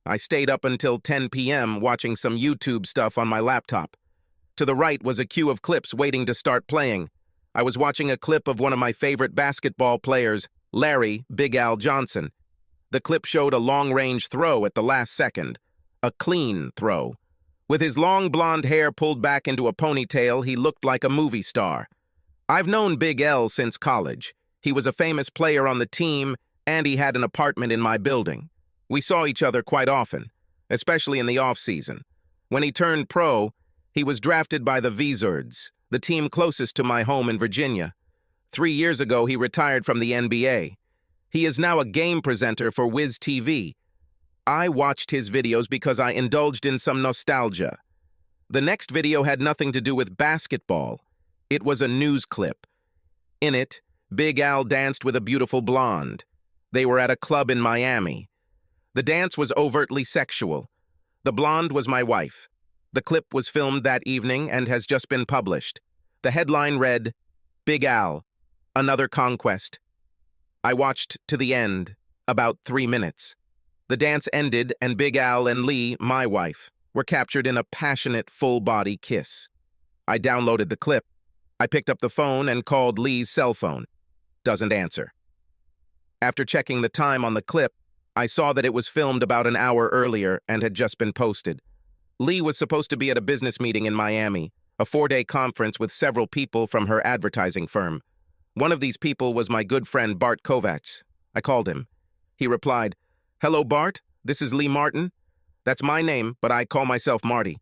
I stayed up until 10 p.m. watching some YouTube stuff on my laptop. To the right was a queue of clips waiting to start playing. I was watching a clip of one of my favorite basketball players, Larry Big Al Johnson. The clip showed a long-range throw at the last second. A clean throw. With his long blonde hair pulled back into a ponytail, he looked like a movie star. I've known Big L since college. He was a famous player on the team, and he had an apartment in my building. We saw each other quite often, especially in the off-season. When he turned pro, he was drafted by the Wizards, the team closest to my home in Virginia. 3 years ago, he retired from the NBA. He is now a game presenter for Wiz TV. I watched his videos because I indulged in some nostalgia. The next video had nothing to do with basketball. It was a news clip. In it, Big Al danced with a beautiful blonde. They were at a club in Miami. The dance was overtly sexual. The blonde was my wife. The clip was filmed that evening and has just been published. The headline read, "Big Al, Another Conquest." I watched to the end, about 3 minutes. The dance ended and Big Al and Lee, my wife, were captured in a passionate full-body kiss. I downloaded the clip. I picked up the phone and called Lee's cell phone. Doesn't answer. After checking the time on the clip, I saw that it was filmed about an hour earlier and had just been posted. Lee was supposed to be at a business meeting in Miami, a 4-day conference with several people from her advertising firm. One of these people was my good friend Bart Kovacs. I called him. He replied, "Hello, Bart. This is Lee Martin. That's my name, but I call myself Marty."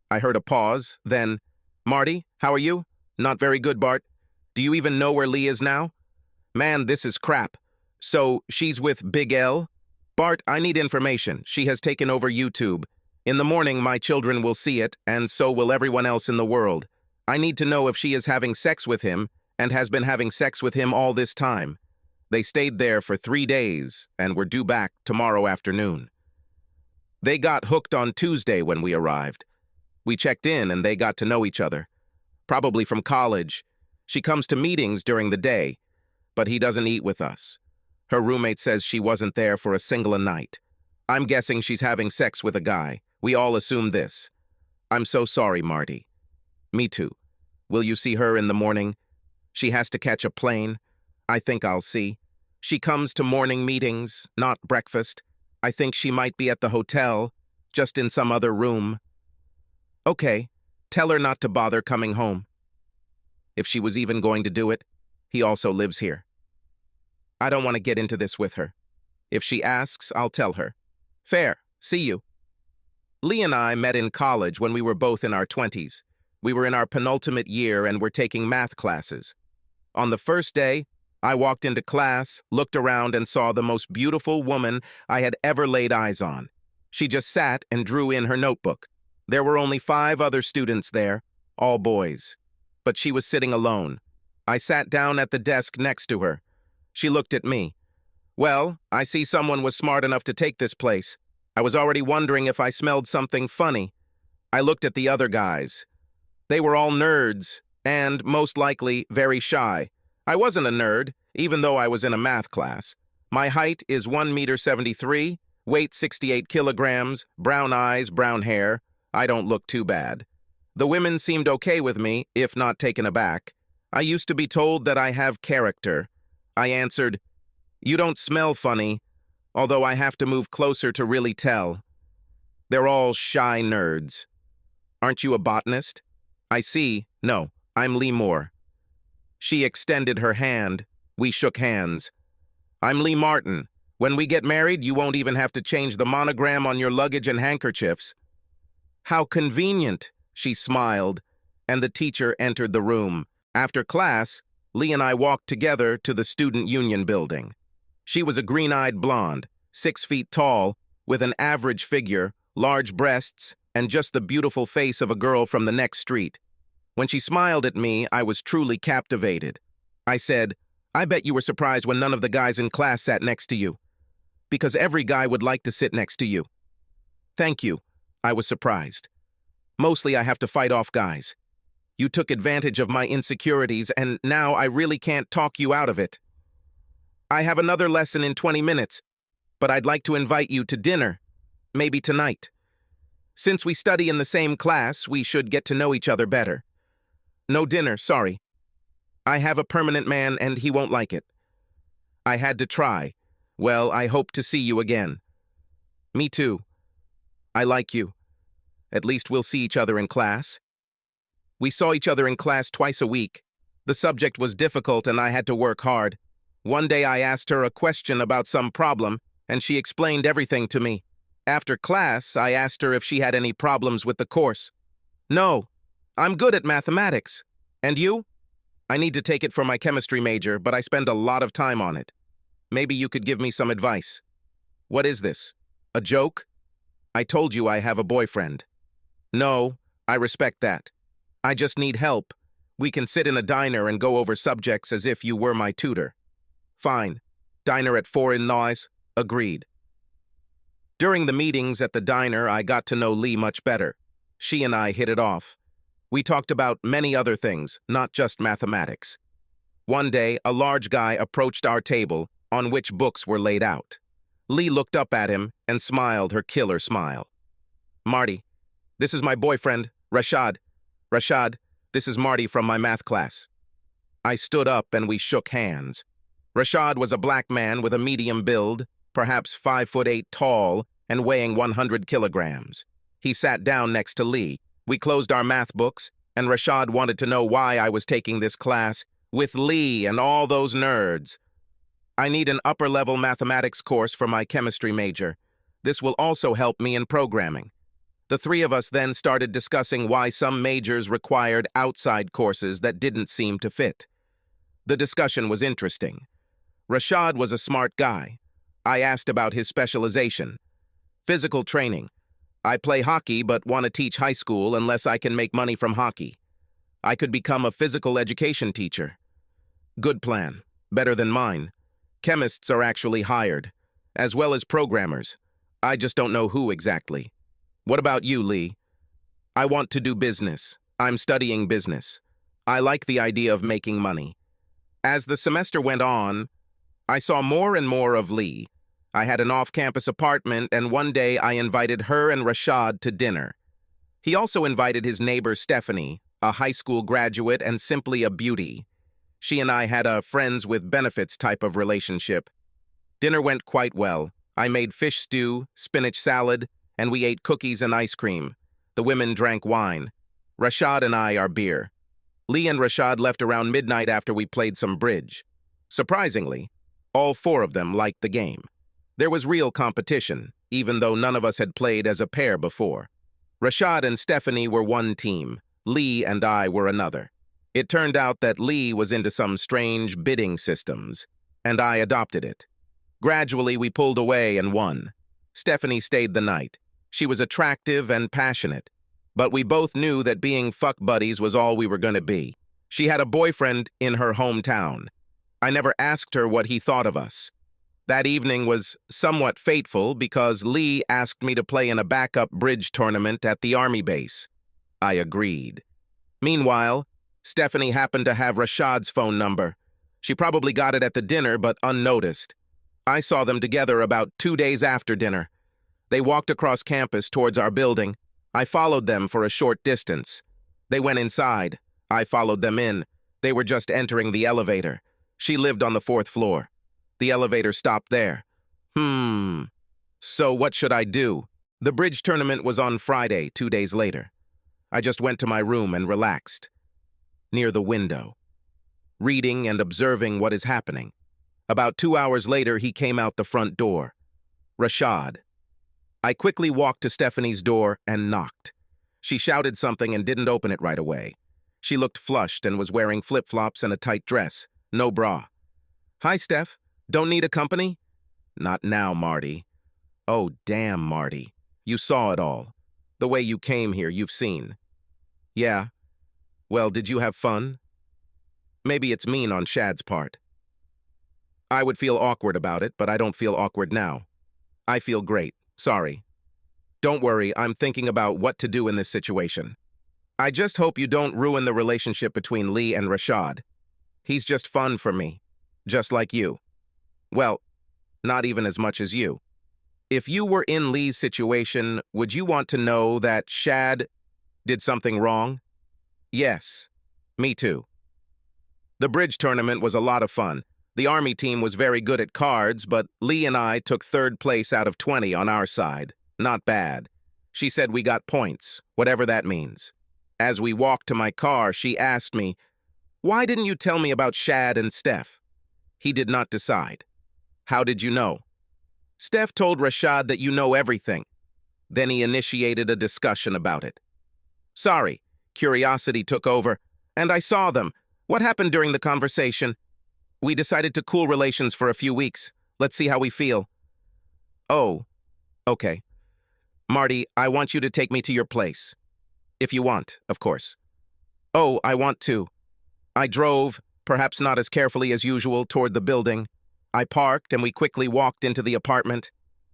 I heard a pause, then, "Marty, how are you?" "Not very good, Bart. Do you even know where Lee is now?" "Man, this is crap. So, she's with Big L?" "Bart, I need information. She has taken over YouTube. In the morning, my children will see it, and so will everyone else in the world. I need to know if she is having sex with him and has been having sex with him all this time. They stayed there for 3 days and were due back tomorrow afternoon. They got hooked on Tuesday when we arrived. We checked in and they got to know each other. Probably from college. She comes to meetings during the day, but he doesn't eat with us. Her roommate says she wasn't there for a single night. I'm guessing she's having sex with a guy. We all assume this. I'm so sorry, Marty. Me too. Will you see her in the morning? She has to catch a plane. I think I'll see. She comes to morning meetings, not breakfast. I think she might be at the hotel, just in some other room. Okay, tell her not to bother coming home. If she was even going to do it, he also lives here. I don't want to get into this with her. If she asks, I'll tell her. Fair. See you. Lee and I met in college when we were both in our 20s. We were in our penultimate year and were taking math classes. On the first day, I walked into class, looked around, and saw the most beautiful woman I had ever laid eyes on. She just sat and drew in her notebook. There were only 5 other students there, all boys. But she was sitting alone. I sat down at the desk next to her. She looked at me. Well, I see someone was smart enough to take this place. I was already wondering if I smelled something funny. I looked at the other guys. They were all nerds, and, most likely, very shy. I wasn't a nerd, even though I was in a math class. My height is 1.73 meters, weight 68 kilograms, brown eyes, brown hair. I don't look too bad. The women seemed okay with me, if not taken aback. I used to be told that I have character. I answered, "You don't smell funny, although I have to move closer to really tell." They're all shy nerds. Aren't you a botanist? I see. No, I'm Lee Moore. She extended her hand. We shook hands. I'm Lee Martin. When we get married, you won't even have to change the monogram on your luggage and handkerchiefs. How convenient, she smiled, and the teacher entered the room. After class, Lee and I walked together to the student union building. She was a green-eyed blonde, 6 feet tall, with an average figure, large breasts, and just the beautiful face of a girl from the next street. When she smiled at me, I was truly captivated. I said, "I bet you were surprised when none of the guys in class sat next to you. Because every guy would like to sit next to you." "Thank you." I was surprised. "Mostly I have to fight off guys. You took advantage of my insecurities, and now I really can't talk you out of it. I have another lesson in 20 minutes, but I'd like to invite you to dinner." Maybe tonight. Since we study in the same class, we should get to know each other better. No dinner, sorry. I have a permanent man and he won't like it. I had to try. Well, I hope to see you again. Me too. I like you. At least we'll see each other in class. We saw each other in class twice a week. The subject was difficult and I had to work hard. One day I asked her a question about some problem, and she explained everything to me. After class, I asked her if she had any problems with the course. No, I'm good at mathematics. And you? I need to take it for my chemistry major, but I spend a lot of time on it. Maybe you could give me some advice. What is this? A joke? I told you I have a boyfriend. No, I respect that. I just need help. We can sit in a diner and go over subjects as if you were my tutor. Fine. Diner at 4 in Noise. Agreed. During the meetings at the diner, I got to know Lee much better. She and I hit it off. We talked about many other things, not just mathematics. One day, a large guy approached our table, on which books were laid out. Lee looked up at him and smiled her killer smile. Marty, this is my boyfriend, Rashad. Rashad, this is Marty from my math class. I stood up and we shook hands. Rashad was a black man with a medium build, perhaps 5'8" tall, and weighing 100 kilograms. He sat down next to Lee. We closed our math books, and Rashad wanted to know why I was taking this class with Lee and all those nerds. I need an upper-level mathematics course for my chemistry major. This will also help me in programming. The three of us then started discussing why some majors required outside courses that didn't seem to fit. The discussion was interesting. Rashad was a smart guy. I asked about his specialization. Physical training. I play hockey but want to teach high school unless I can make money from hockey. I could become a physical education teacher. Good plan. Better than mine. Chemists are actually hired, as well as programmers. I just don't know who exactly. What about you, Lee? I want to do business. I'm studying business. I like the idea of making money. As the semester went on, I saw more and more of Lee. I had an off-campus apartment, and one day I invited her and Rashad to dinner. He also invited his neighbor Stephanie, a high school graduate and simply a beauty. She and I had a friends with benefits type of relationship. Dinner went quite well. I made fish stew, spinach salad, and we ate cookies and ice cream. The women drank wine. Rashad and I our beer. Lee and Rashad left around midnight after we played some bridge. Surprisingly, all four of them liked the game. There was real competition, even though none of us had played as a pair before. Rashad and Stephanie were one team. Lee and I were another. It turned out that Lee was into some strange bidding systems, and I adopted it. Gradually, we pulled away and won. Stephanie stayed the night. She was attractive and passionate, but we both knew that being fuck buddies was all we were going to be. She had a boyfriend in her hometown. I never asked her what he thought of us. That evening was somewhat fateful because Lee asked me to play in a backup bridge tournament at the army base. I agreed. Meanwhile, Stephanie happened to have Rashad's phone number. She probably got it at the dinner, but unnoticed. I saw them together about 2 days after dinner. They walked across campus towards our building. I followed them for a short distance. They went inside. I followed them in. They were just entering the elevator. She lived on the 4th floor. The elevator stopped there. So what should I do? The bridge tournament was on Friday, 2 days later. I just went to my room and relaxed, near the window, reading and observing what is happening. About 2 hours later, he came out the front door. Rashad. I quickly walked to Stephanie's door and knocked. She shouted something and didn't open it right away. She looked flushed and was wearing flip-flops and a tight dress, no bra. Hi, Steph. Don't need a company? Not now, Marty. Oh, damn, Marty. You saw it all. The way you came here, you've seen. Yeah. Well, did you have fun? Maybe it's mean on Shad's part. I would feel awkward about it, but I don't feel awkward now. I feel great. Sorry. Don't worry, I'm thinking about what to do in this situation. I just hope you don't ruin the relationship between Lee and Rashad. He's just fun for me. Just like you. Well, not even as much as you. If you were in Lee's situation, would you want to know that Shad did something wrong? Yes, me too. The bridge tournament was a lot of fun. The Army team was very good at cards, but Lee and I took third place out of 20 on our side. Not bad. She said we got points, whatever that means. As we walked to my car, she asked me, "Why didn't you tell me about Shad and Steph?" He did not decide. How did you know? Steph told Rashad that you know everything. Then he initiated a discussion about it. Sorry, curiosity took over, and I saw them. What happened during the conversation? We decided to cool relations for a few weeks. Let's see how we feel. Oh, okay. Marty, I want you to take me to your place. If you want, of course. Oh, I want to. I drove, perhaps not as carefully as usual, toward the building. I parked and we quickly walked into the apartment.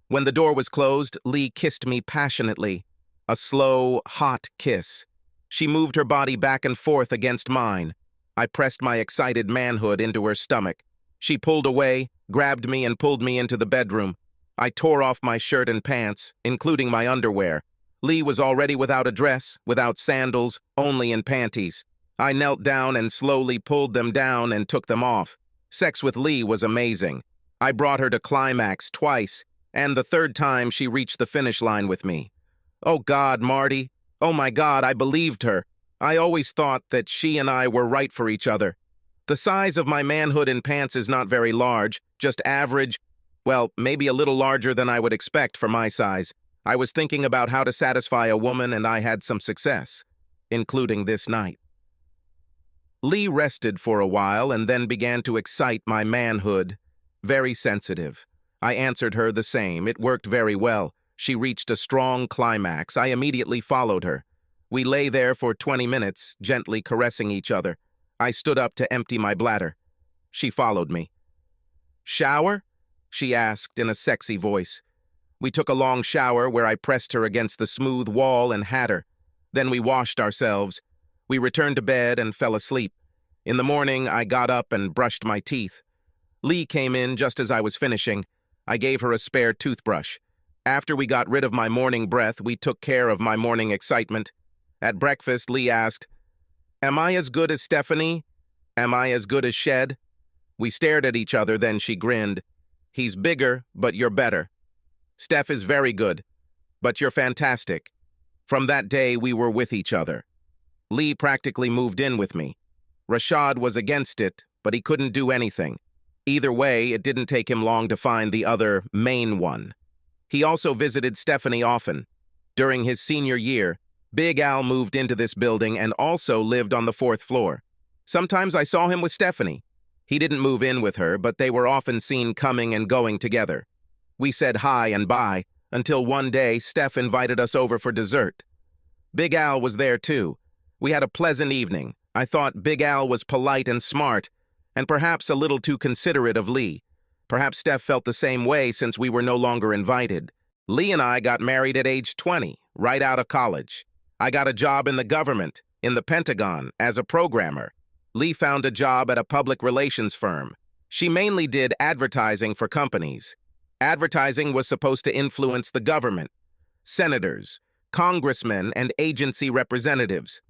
When the door was closed, Lee kissed me passionately. A slow, hot kiss. She moved her body back and forth against mine. I pressed my excited manhood into her stomach. She pulled away, grabbed me and pulled me into the bedroom. I tore off my shirt and pants, including my underwear. Lee was already without a dress, without sandals, only in panties. I knelt down and slowly pulled them down and took them off. Sex with Lee was amazing. I brought her to climax twice, and the third time she reached the finish line with me. Oh God, Marty. Oh my God, I believed her. I always thought that she and I were right for each other. The size of my manhood in pants is not very large, just average, well, maybe a little larger than I would expect for my size. I was thinking about how to satisfy a woman and I had some success, including this night. Lee rested for a while and then began to excite my manhood. Very sensitive. I answered her the same. It worked very well. She reached a strong climax. I immediately followed her. We lay there for 20 minutes, gently caressing each other. I stood up to empty my bladder. She followed me. Shower? She asked in a sexy voice. We took a long shower where I pressed her against the smooth wall and had her. Then we washed ourselves. We returned to bed and fell asleep. In the morning, I got up and brushed my teeth. Lee came in just as I was finishing. I gave her a spare toothbrush. After we got rid of my morning breath, we took care of my morning excitement. At breakfast, Lee asked, "Am I as good as Stephanie? Am I as good as Shed?" We stared at each other, then she grinned. "He's bigger, but you're better. Steph is very good, but you're fantastic." From that day, we were with each other. Lee practically moved in with me. Rashad was against it, but he couldn't do anything. Either way, it didn't take him long to find the other main one. He also visited Stephanie often. During his senior year, Big Al moved into this building and also lived on the 4th floor. Sometimes I saw him with Stephanie. He didn't move in with her, but they were often seen coming and going together. We said hi and bye, until one day Steph invited us over for dessert. Big Al was there too. We had a pleasant evening. I thought Big Al was polite and smart, and perhaps a little too considerate of Lee. Perhaps Steph felt the same way since we were no longer invited. Lee and I got married at age 20, right out of college. I got a job in the government, in the Pentagon, as a programmer. Lee found a job at a public relations firm. She mainly did advertising for companies. Advertising was supposed to influence the government, senators, congressmen, and agency representatives.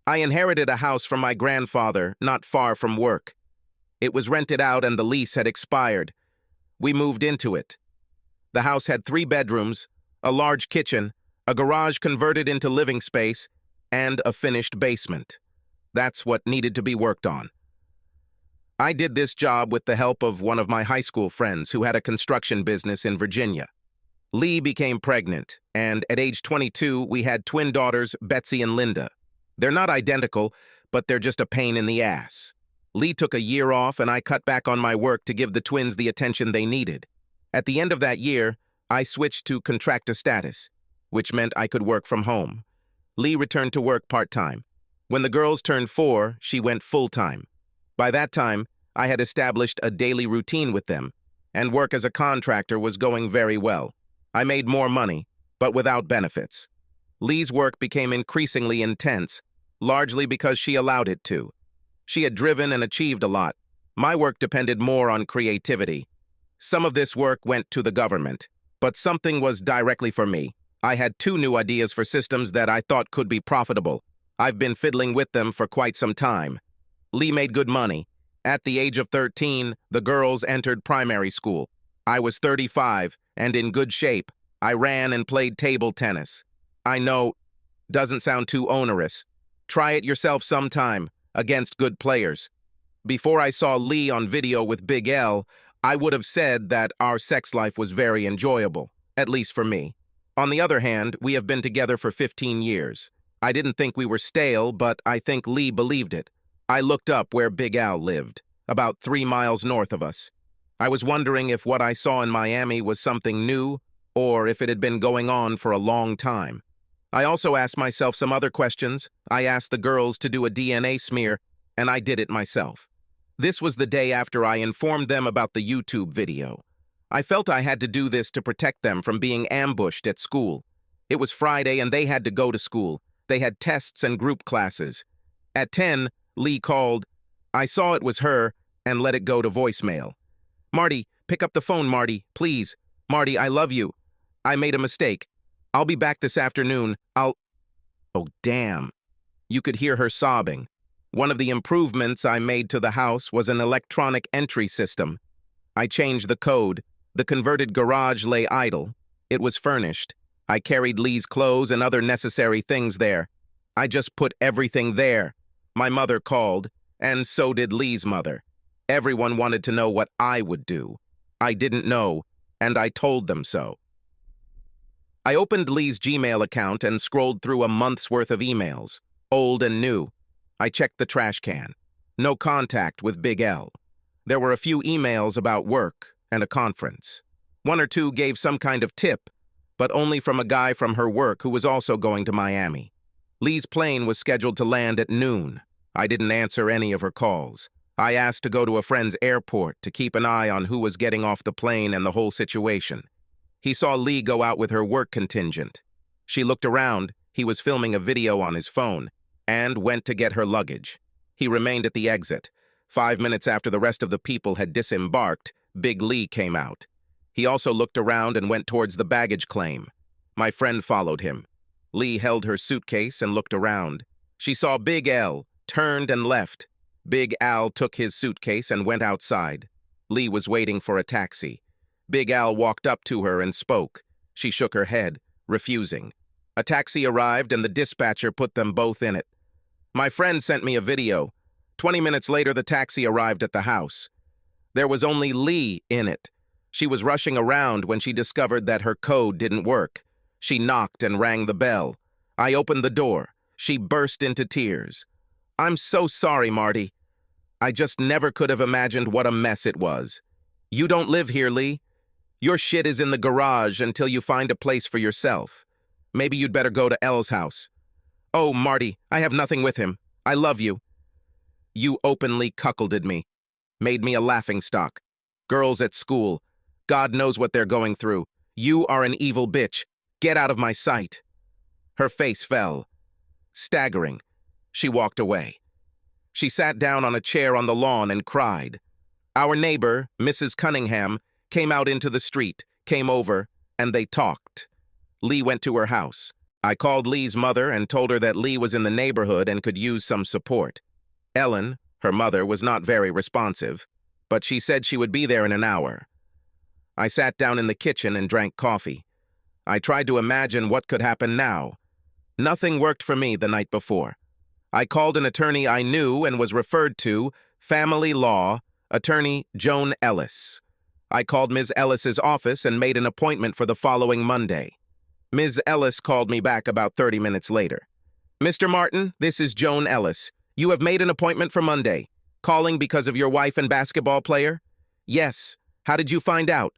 I inherited a house from my grandfather, not far from work. It was rented out and the lease had expired. We moved into it. The house had 3 bedrooms, a large kitchen, a garage converted into living space, and a finished basement. That's what needed to be worked on. I did this job with the help of one of my high school friends who had a construction business in Virginia. Lee became pregnant, and at age 22, we had twin daughters, Betsy and Linda. They're not identical, but they're just a pain in the ass. Lee took a year off, and I cut back on my work to give the twins the attention they needed. At the end of that year, I switched to contractor status, which meant I could work from home. Lee returned to work part-time. When the girls turned 4, she went full-time. By that time, I had established a daily routine with them, and work as a contractor was going very well. I made more money, but without benefits. Lee's work became increasingly intense, largely because she allowed it to. She had driven and achieved a lot. My work depended more on creativity. Some of this work went to the government. But something was directly for me. I had two new ideas for systems that I thought could be profitable. I've been fiddling with them for quite some time. Lee made good money. At the age of 13, the girls entered primary school. I was 35 and in good shape. I ran and played table tennis. I know, doesn't sound too onerous. Try it yourself sometime, against good players. Before I saw Lee on video with Big L, I would have said that our sex life was very enjoyable, at least for me. On the other hand, we have been together for 15 years. I didn't think we were stale, but I think Lee believed it. I looked up where Big Al lived, about 3 miles north of us. I was wondering if what I saw in Miami was something new, or if it had been going on for a long time. I also asked myself some other questions. I asked the girls to do a DNA smear, and I did it myself. This was the day after I informed them about the YouTube video. I felt I had to do this to protect them from being ambushed at school. It was Friday and they had to go to school. They had tests and group classes. At 10, Lee called. I saw it was her and let it go to voicemail. Marty, pick up the phone, Marty, please. Marty, I love you. I made a mistake. I'll be back this afternoon. Oh, damn. You could hear her sobbing. One of the improvements I made to the house was an electronic entry system. I changed the code. The converted garage lay idle. It was furnished. I carried Lee's clothes and other necessary things there. I just put everything there. My mother called, and so did Lee's mother. Everyone wanted to know what I would do. I didn't know, and I told them so. I opened Lee's Gmail account and scrolled through a month's worth of emails, old and new. I checked the trash can. No contact with Big L. There were a few emails about work and a conference. One or two gave some kind of tip, but only from a guy from her work who was also going to Miami. Lee's plane was scheduled to land at noon. I didn't answer any of her calls. I asked to go to a friend's airport to keep an eye on who was getting off the plane and the whole situation. He saw Lee go out with her work contingent. She looked around. He was filming a video on his phone and went to get her luggage. He remained at the exit. 5 minutes after the rest of the people had disembarked, Big Lee came out. He also looked around and went towards the baggage claim. My friend followed him. Lee held her suitcase and looked around. She saw Big L, turned and left. Big Al took his suitcase and went outside. Lee was waiting for a taxi. Big Al walked up to her and spoke. She shook her head, refusing. A taxi arrived and the dispatcher put them both in it. My friend sent me a video. 20 minutes later, the taxi arrived at the house. There was only Lee in it. She was rushing around when she discovered that her code didn't work. She knocked and rang the bell. I opened the door. She burst into tears. I'm so sorry, Marty. I just never could have imagined what a mess it was. You don't live here, Lee. Your shit is in the garage until you find a place for yourself. Maybe you'd better go to Elle's house. Oh, Marty, I have nothing with him. I love you. You openly cuckolded me. Made me a laughingstock. Girls at school. God knows what they're going through. You are an evil bitch. Get out of my sight. Her face fell. Staggering, she walked away. She sat down on a chair on the lawn and cried. Our neighbor, Mrs. Cunningham, came out into the street, came over, and they talked. Lee went to her house. I called Lee's mother and told her that Lee was in the neighborhood and could use some support. Ellen, her mother, was not very responsive, but she said she would be there in an hour. I sat down in the kitchen and drank coffee. I tried to imagine what could happen now. Nothing worked for me the night before. I called an attorney I knew and was referred to, family law, attorney Joan Ellis. I called Ms. Ellis's office and made an appointment for the following Monday. Ms. Ellis called me back about 30 minutes later. Mr. Martin, this is Joan Ellis. You have made an appointment for Monday. Calling because of your wife and basketball player? Yes. How did you find out?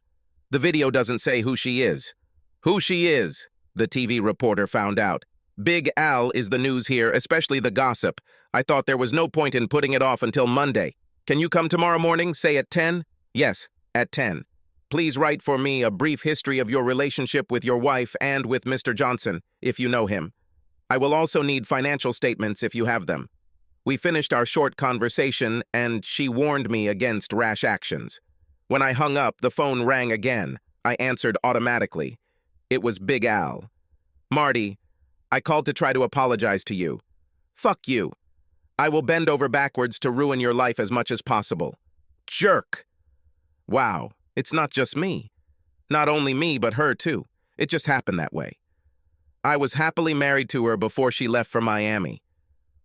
The video doesn't say who she is. Who she is, the TV reporter found out. Big Al is the news here, especially the gossip. I thought there was no point in putting it off until Monday. Can you come tomorrow morning, say at 10? Yes, at 10. Please write for me a brief history of your relationship with your wife and with Mr. Johnson, if you know him. I will also need financial statements if you have them. We finished our short conversation, and she warned me against rash actions. When I hung up, the phone rang again. I answered automatically. It was Big Al. Marty, I called to try to apologize to you. Fuck you. I will bend over backwards to ruin your life as much as possible. Jerk. Wow, it's not just me. Not only me, but her too. It just happened that way. I was happily married to her before she left for Miami.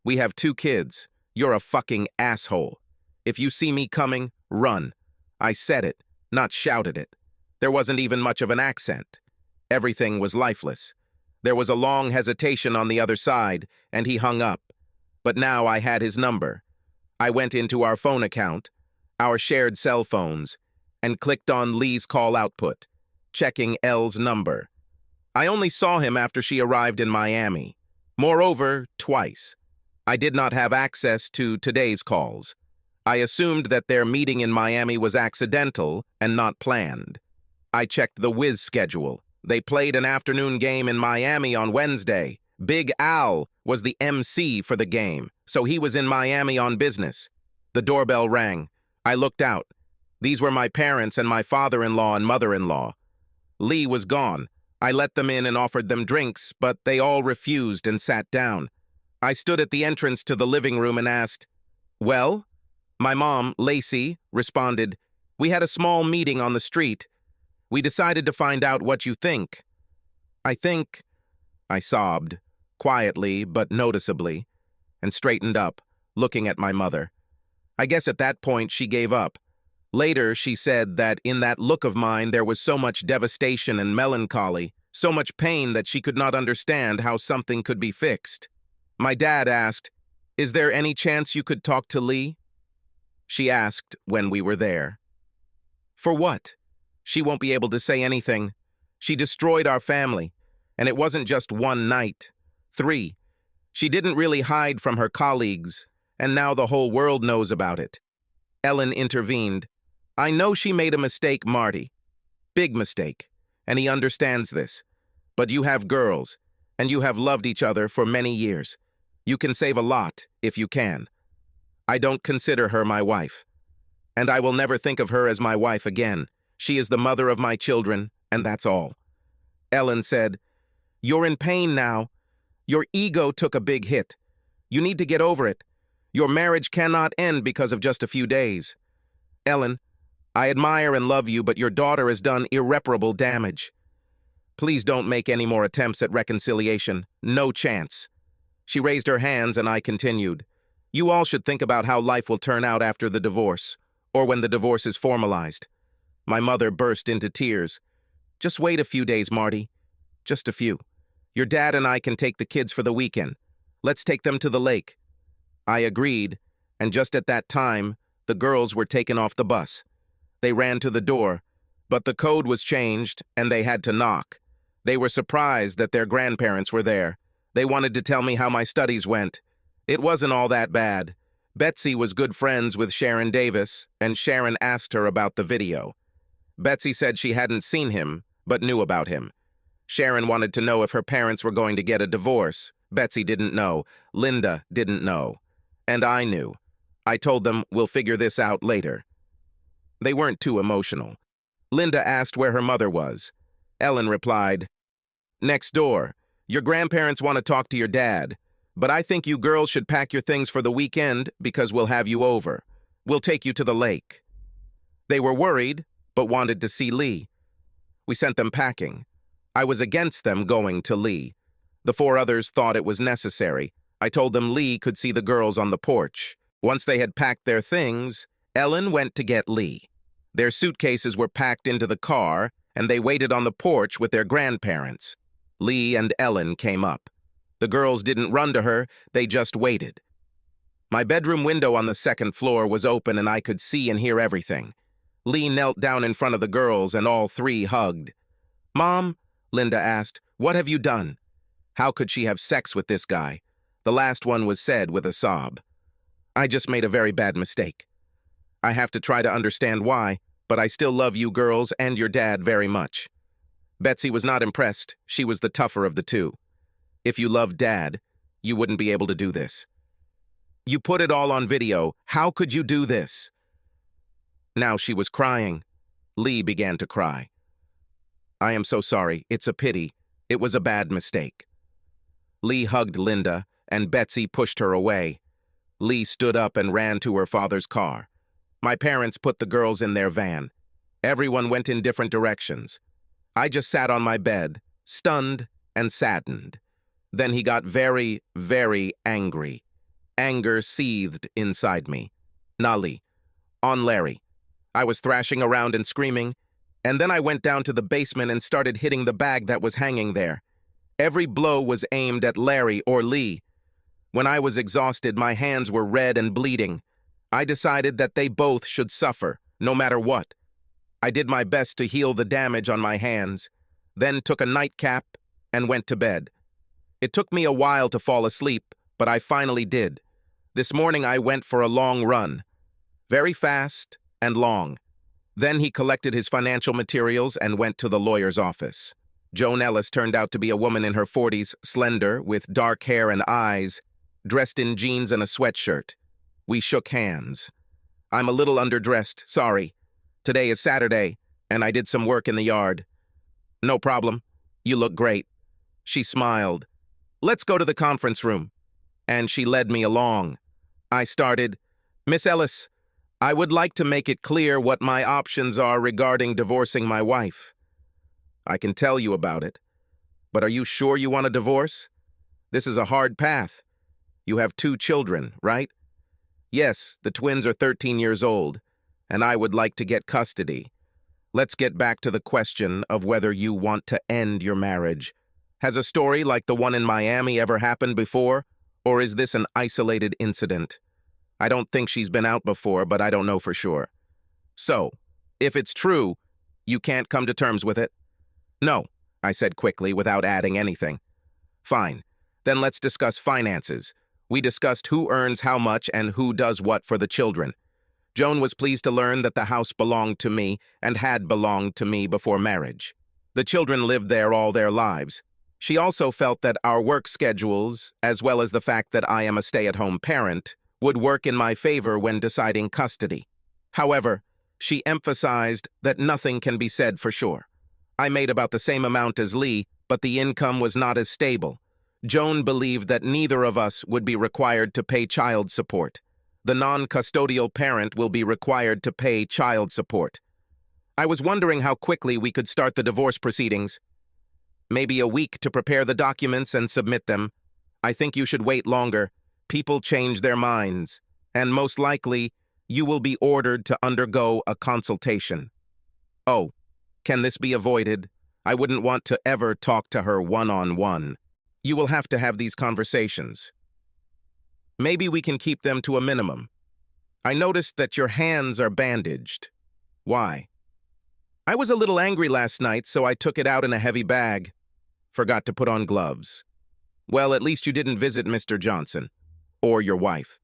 We have 2 kids. You're a fucking asshole. If you see me coming, run. I said it, not shouted it. There wasn't even much of an accent. Everything was lifeless. There was a long hesitation on the other side, and he hung up. But now I had his number. I went into our phone account, our shared cell phones, and clicked on Lee's call output, checking L's number. I only saw him after she arrived in Miami. Moreover, twice. I did not have access to today's calls. I assumed that their meeting in Miami was accidental and not planned. I checked the Wiz schedule. They played an afternoon game in Miami on Wednesday. Big Al was the MC for the game, so he was in Miami on business. The doorbell rang. I looked out. These were my parents and my father-in-law and mother-in-law. Lee was gone. I let them in and offered them drinks, but they all refused and sat down. I stood at the entrance to the living room and asked, "Well?" My mom, Lacey, responded, "We had a small meeting on the street. We decided to find out what you think." I think, I sobbed, quietly but noticeably, and straightened up, looking at my mother. I guess at that point she gave up. Later, she said that in that look of mine there was so much devastation and melancholy, so much pain that she could not understand how something could be fixed. My dad asked, "Is there any chance you could talk to Lee?" She asked when we were there. For what? She won't be able to say anything. She destroyed our family, and it wasn't just one night. 3. She didn't really hide from her colleagues, and now the whole world knows about it. Ellen intervened. "I know she made a mistake, Marty. Big mistake, and he understands this. But you have girls, and you have loved each other for many years. You can save a lot, if you can. I don't consider her my wife, and I will never think of her as my wife again. She is the mother of my children, and that's all." Ellen said, "You're in pain now. Your ego took a big hit. You need to get over it. Your marriage cannot end because of just a few days. Ellen, I admire and love you, but your daughter has done irreparable damage. Please don't make any more attempts at reconciliation. No chance." She raised her hands and I continued. "You all should think about how life will turn out after the divorce, or when the divorce is formalized." My mother burst into tears. "Just wait a few days, Marty. Just a few. Your dad and I can take the kids for the weekend. Let's take them to the lake." I agreed, and just at that time, the girls were taken off the bus. They ran to the door, but the code was changed, and they had to knock. They were surprised that their grandparents were there. They wanted to tell me how my studies went. It wasn't all that bad. Betsy was good friends with Sharon Davis, and Sharon asked her about the video. Betsy said she hadn't seen him, but knew about him. Sharon wanted to know if her parents were going to get a divorce. Betsy didn't know. Linda didn't know. And I knew. I told them, "We'll figure this out later." They weren't too emotional. Linda asked where her mother was. Ellen replied, "Next door. Your grandparents want to talk to your dad. But I think you girls should pack your things for the weekend because we'll have you over. We'll take you to the lake." They were worried, but wanted to see Lee. We sent them packing. I was against them going to Lee. The 4 others thought it was necessary. I told them Lee could see the girls on the porch. Once they had packed their things, Ellen went to get Lee. Their suitcases were packed into the car, and they waited on the porch with their grandparents. Lee and Ellen came up. The girls didn't run to her, they just waited. My bedroom window on the 2nd floor was open and I could see and hear everything. Lee knelt down in front of the girls and all 3 hugged. "Mom," Linda asked, "what have you done?" How could she have sex with this guy? The last one was said with a sob. "I just made a very bad mistake. I have to try to understand why, but I still love you girls and your dad very much." Betsy was not impressed. She was the tougher of the 2. "If you loved Dad, you wouldn't be able to do this. You put it all on video. How could you do this?" Now she was crying. Lee began to cry. I am so sorry. It's a pity. It was a bad mistake. Lee hugged Linda, and Betsy pushed her away. Lee stood up and ran to her father's car. My parents put the girls in their van. Everyone went in different directions. I just sat on my bed, stunned and saddened. Then he got very, very angry. Anger seethed inside me. Lee, on Larry. I was thrashing around and screaming, and then I went down to the basement and started hitting the bag that was hanging there. Every blow was aimed at Larry or Lee. When I was exhausted, my hands were red and bleeding. I decided that they both should suffer, no matter what. I did my best to heal the damage on my hands, then took a nightcap and went to bed. It took me a while to fall asleep, but I finally did. This morning I went for a long run. Very fast and long. Then he collected his financial materials and went to the lawyer's office. Joan Ellis turned out to be a woman in her 40s, slender, with dark hair and eyes, dressed in jeans and a sweatshirt. We shook hands. I'm a little underdressed, sorry. Today is Saturday, and I did some work in the yard. No problem. You look great. She smiled. Let's go to the conference room. And she led me along. I started, Miss Ellis, I would like to make it clear what my options are regarding divorcing my wife. I can tell you about it. But are you sure you want a divorce? This is a hard path. You have 2 children, right? Yes, the twins are 13 years old, and I would like to get custody. Let's get back to the question of whether you want to end your marriage. Has a story like the one in Miami ever happened before, or is this an isolated incident? I don't think she's been out before, but I don't know for sure. So, if it's true, you can't come to terms with it? No, I said quickly without adding anything. Fine. Then let's discuss finances. We discussed who earns how much and who does what for the children. Joan was pleased to learn that the house belonged to me and had belonged to me before marriage. The children lived there all their lives. She also felt that our work schedules, as well as the fact that I am a stay-at-home parent, would work in my favor when deciding custody. However, she emphasized that nothing can be said for sure. I made about the same amount as Lee, but the income was not as stable. Joan believed that neither of us would be required to pay child support. The non-custodial parent will be required to pay child support. I was wondering how quickly we could start the divorce proceedings. Maybe a week to prepare the documents and submit them. I think you should wait longer. People change their minds, and most likely, you will be ordered to undergo a consultation. Oh, can this be avoided? I wouldn't want to ever talk to her one-on-one. You will have to have these conversations. Maybe we can keep them to a minimum. I noticed that your hands are bandaged. Why? I was a little angry last night, so I took it out in a heavy bag. Forgot to put on gloves. Well, at least you didn't visit Mr. Johnson. Or your wife.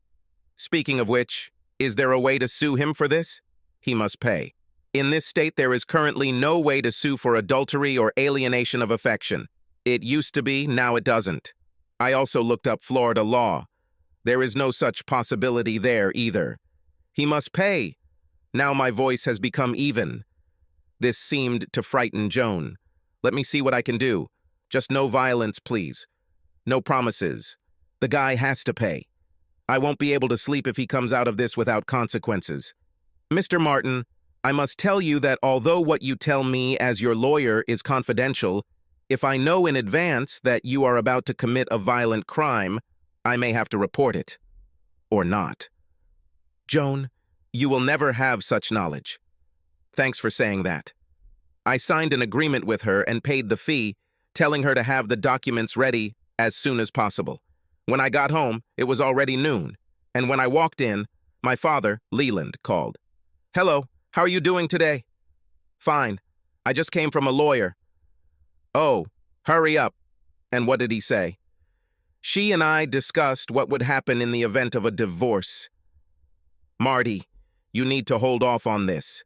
Speaking of which, is there a way to sue him for this? He must pay. In this state, there is currently no way to sue for adultery or alienation of affection. It used to be, now it doesn't. I also looked up Florida law. There is no such possibility there either. He must pay. Now my voice has become even. This seemed to frighten Joan. Let me see what I can do. Just no violence, please. No promises. The guy has to pay. I won't be able to sleep if he comes out of this without consequences. Mr. Martin, I must tell you that although what you tell me as your lawyer is confidential, if I know in advance that you are about to commit a violent crime, I may have to report it. Or not. Joan, you will never have such knowledge. Thanks for saying that. I signed an agreement with her and paid the fee, telling her to have the documents ready as soon as possible. When I got home, it was already noon, and when I walked in, my father, Leland, called. Hello, how are you doing today? Fine. I just came from a lawyer. Oh, hurry up. And what did he say? She and I discussed what would happen in the event of a divorce. Marty, you need to hold off on this.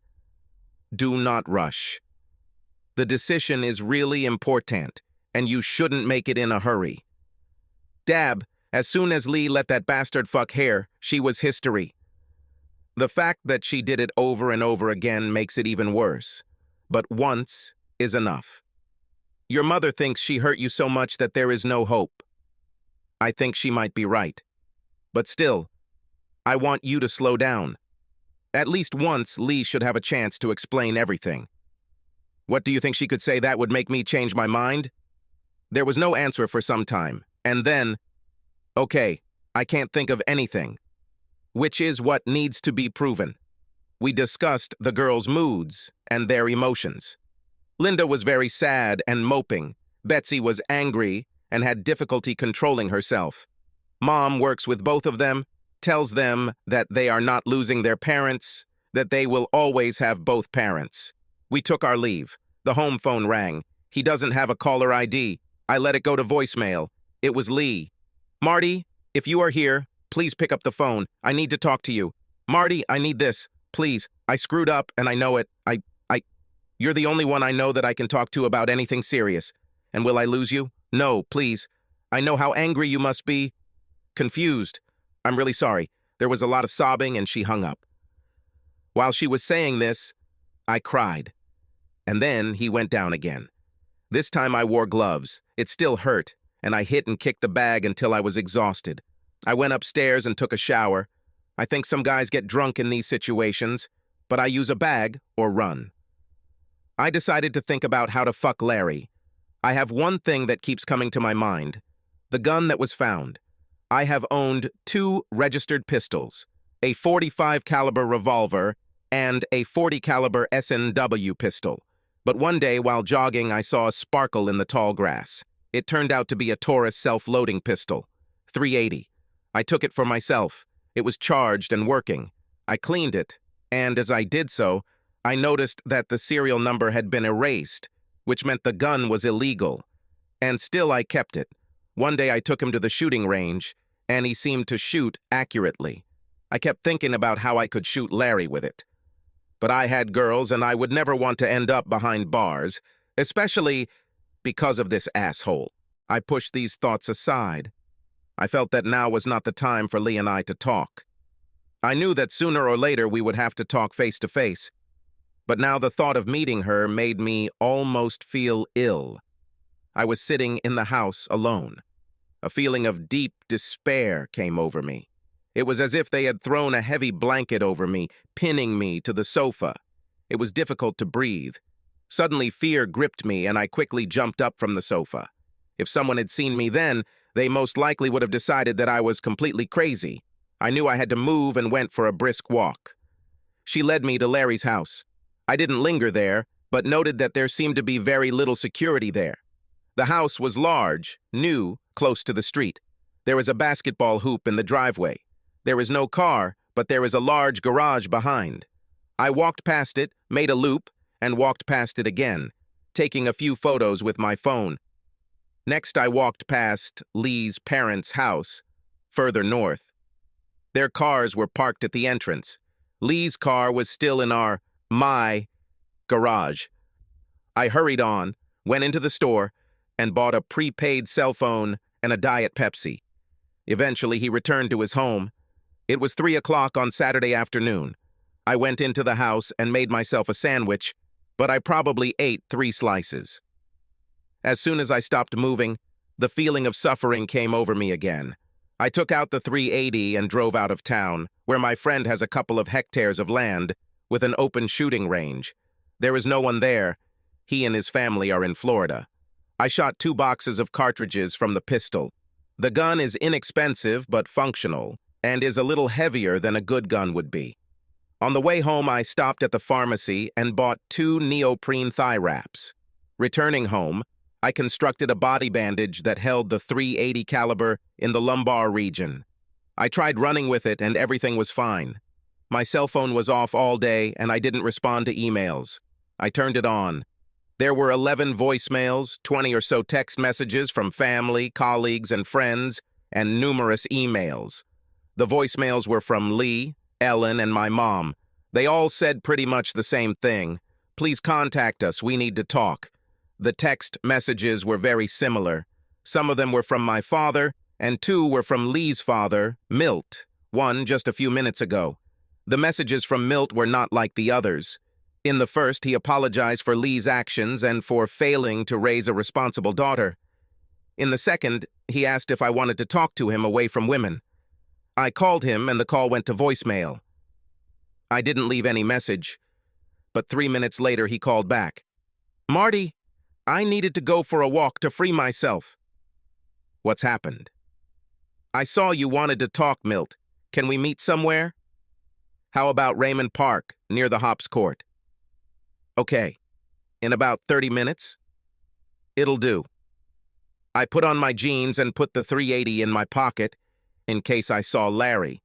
Do not rush. The decision is really important, and you shouldn't make it in a hurry. Dab, as soon as Lee let that bastard fuck Hare, she was history. The fact that she did it over and over again makes it even worse. But once is enough. Your mother thinks she hurt you so much that there is no hope. I think she might be right. But still, I want you to slow down. At least once, Lee should have a chance to explain everything. What do you think she could say that would make me change my mind? There was no answer for some time, and then, okay, I can't think of anything. Which is what needs to be proven. We discussed the girls' moods and their emotions. Linda was very sad and moping. Betsy was angry and had difficulty controlling herself. Mom works with both of them, tells them that they are not losing their parents, that they will always have both parents. We took our leave. The home phone rang. He doesn't have a caller ID. I let it go to voicemail. It was Lee. Marty, if you are here, please pick up the phone. I need to talk to you. Marty, I need this. Please. I screwed up and I know it. You're the only one I know that I can talk to about anything serious. And will I lose you? No, please. I know how angry you must be. Confused. I'm really sorry. There was a lot of sobbing and she hung up. While she was saying this, I cried. And then he went down again. This time I wore gloves. It still hurt, and I hit and kicked the bag until I was exhausted. I went upstairs and took a shower. I think some guys get drunk in these situations, but I use a bag or run. I decided to think about how to fuck Larry. I have one thing that keeps coming to my mind. The gun that was found. I have owned 2 registered pistols, a .45 caliber revolver and a .40 caliber S&W pistol. But one day while jogging, I saw a sparkle in the tall grass. It turned out to be a Taurus self-loading pistol, .380. I took it for myself. It was charged and working. I cleaned it, and as I did so, I noticed that the serial number had been erased, which meant the gun was illegal. And still I kept it. One day I took him to the shooting range, and he seemed to shoot accurately. I kept thinking about how I could shoot Larry with it. But I had girls, and I would never want to end up behind bars, especially because of this asshole. I pushed these thoughts aside. I felt that now was not the time for Lee and I to talk. I knew that sooner or later we would have to talk face to face. But now the thought of meeting her made me almost feel ill. I was sitting in the house alone. A feeling of deep despair came over me. It was as if they had thrown a heavy blanket over me, pinning me to the sofa. It was difficult to breathe. Suddenly fear gripped me and I quickly jumped up from the sofa. If someone had seen me then, they most likely would have decided that I was completely crazy. I knew I had to move and went for a brisk walk. She led me to Larry's house. I didn't linger there, but noted that there seemed to be very little security there. The house was large, new, close to the street. There was a basketball hoop in the driveway. There is no car, but there is a large garage behind. I walked past it, made a loop, and walked past it again, taking a few photos with my phone. Next, I walked past Lee's parents' house, further north. Their cars were parked at the entrance. Lee's car was still in my garage. I hurried on, went into the store, and bought a prepaid cell phone and a Diet Pepsi. Eventually, he returned to his home. It was 3 o'clock on Saturday afternoon. I went into the house and made myself a sandwich, but I probably ate 3 slices. As soon as I stopped moving, the feeling of suffering came over me again. I took out the .380 and drove out of town, where my friend has a couple of hectares of land with an open shooting range. There is no one there. He and his family are in Florida. I shot 2 boxes of cartridges from the pistol. The gun is inexpensive but functional, and is a little heavier than a good gun would be. On the way home, I stopped at the pharmacy and bought 2 neoprene thigh wraps. Returning home, I constructed a body bandage that held the .380 caliber in the lumbar region. I tried running with it and everything was fine. My cell phone was off all day and I didn't respond to emails. I turned it on. There were 11 voicemails, 20 or so text messages from family, colleagues, and friends, and numerous emails. The voicemails were from Lee, Ellen, and my mom. They all said pretty much the same thing. Please contact us, we need to talk. The text messages were very similar. Some of them were from my father, and 2 were from Lee's father, Milt, one just a few minutes ago. The messages from Milt were not like the others. In the first, he apologized for Lee's actions and for failing to raise a responsible daughter. In the second, he asked if I wanted to talk to him away from women. I called him and the call went to voicemail. I didn't leave any message, but 3 minutes later he called back. "Marty, I needed to go for a walk to free myself." "What's happened?" "I saw you wanted to talk, Milt. Can we meet somewhere?" "How about Raymond Park, near the Hops Court?" "Okay. In about 30 minutes?" "It'll do." I put on my jeans and put the 380 in my pocket in case I saw Larry,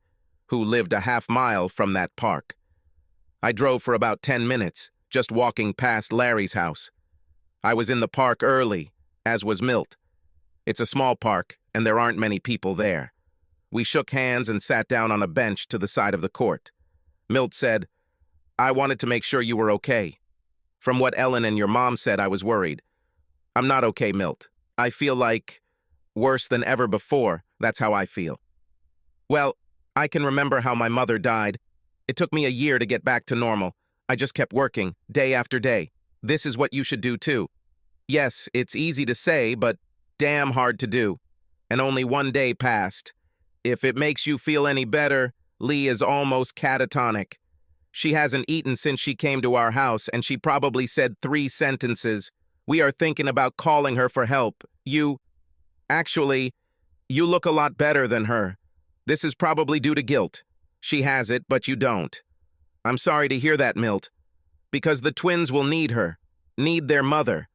who lived a half-mile from that park. I drove for about 10 minutes, just walking past Larry's house. I was in the park early, as was Milt. It's a small park, and there aren't many people there. We shook hands and sat down on a bench to the side of the court. Milt said, "I wanted to make sure you were okay. From what Ellen and your mom said, I was worried." "I'm not okay, Milt. I feel like worse than ever before. That's how I feel." "Well, I can remember how my mother died. It took me a year to get back to normal. I just kept working, day after day. This is what you should do too." "Yes, it's easy to say, but damn hard to do. And only 1 day passed. If it makes you feel any better, Lee is almost catatonic. She hasn't eaten since she came to our house, and she probably said 3 sentences. We are thinking about calling her for help. Actually, you look a lot better than her. This is probably due to guilt. She has it, but you don't. I'm sorry to hear that, Milt, because the twins will need her, need their mother.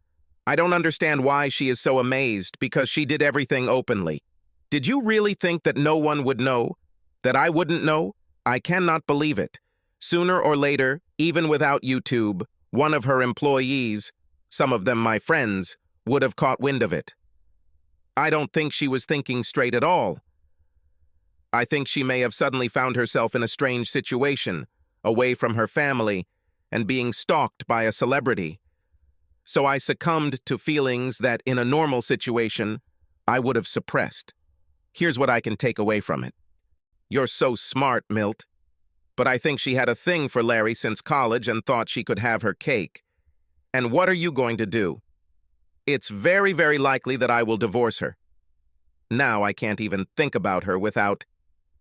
I don't understand why she is so amazed, because she did everything openly. Did you really think that no one would know? That I wouldn't know? I cannot believe it. Sooner or later, even without YouTube, one of her employees, some of them my friends, would have caught wind of it. I don't think she was thinking straight at all. I think she may have suddenly found herself in a strange situation, away from her family, and being stalked by a celebrity. So I succumbed to feelings that, in a normal situation, I would have suppressed. Here's what I can take away from it. You're so smart, Milt. But I think she had a thing for Larry since college and thought she could have her cake. And what are you going to do? It's very, very likely that I will divorce her. Now I can't even think about her without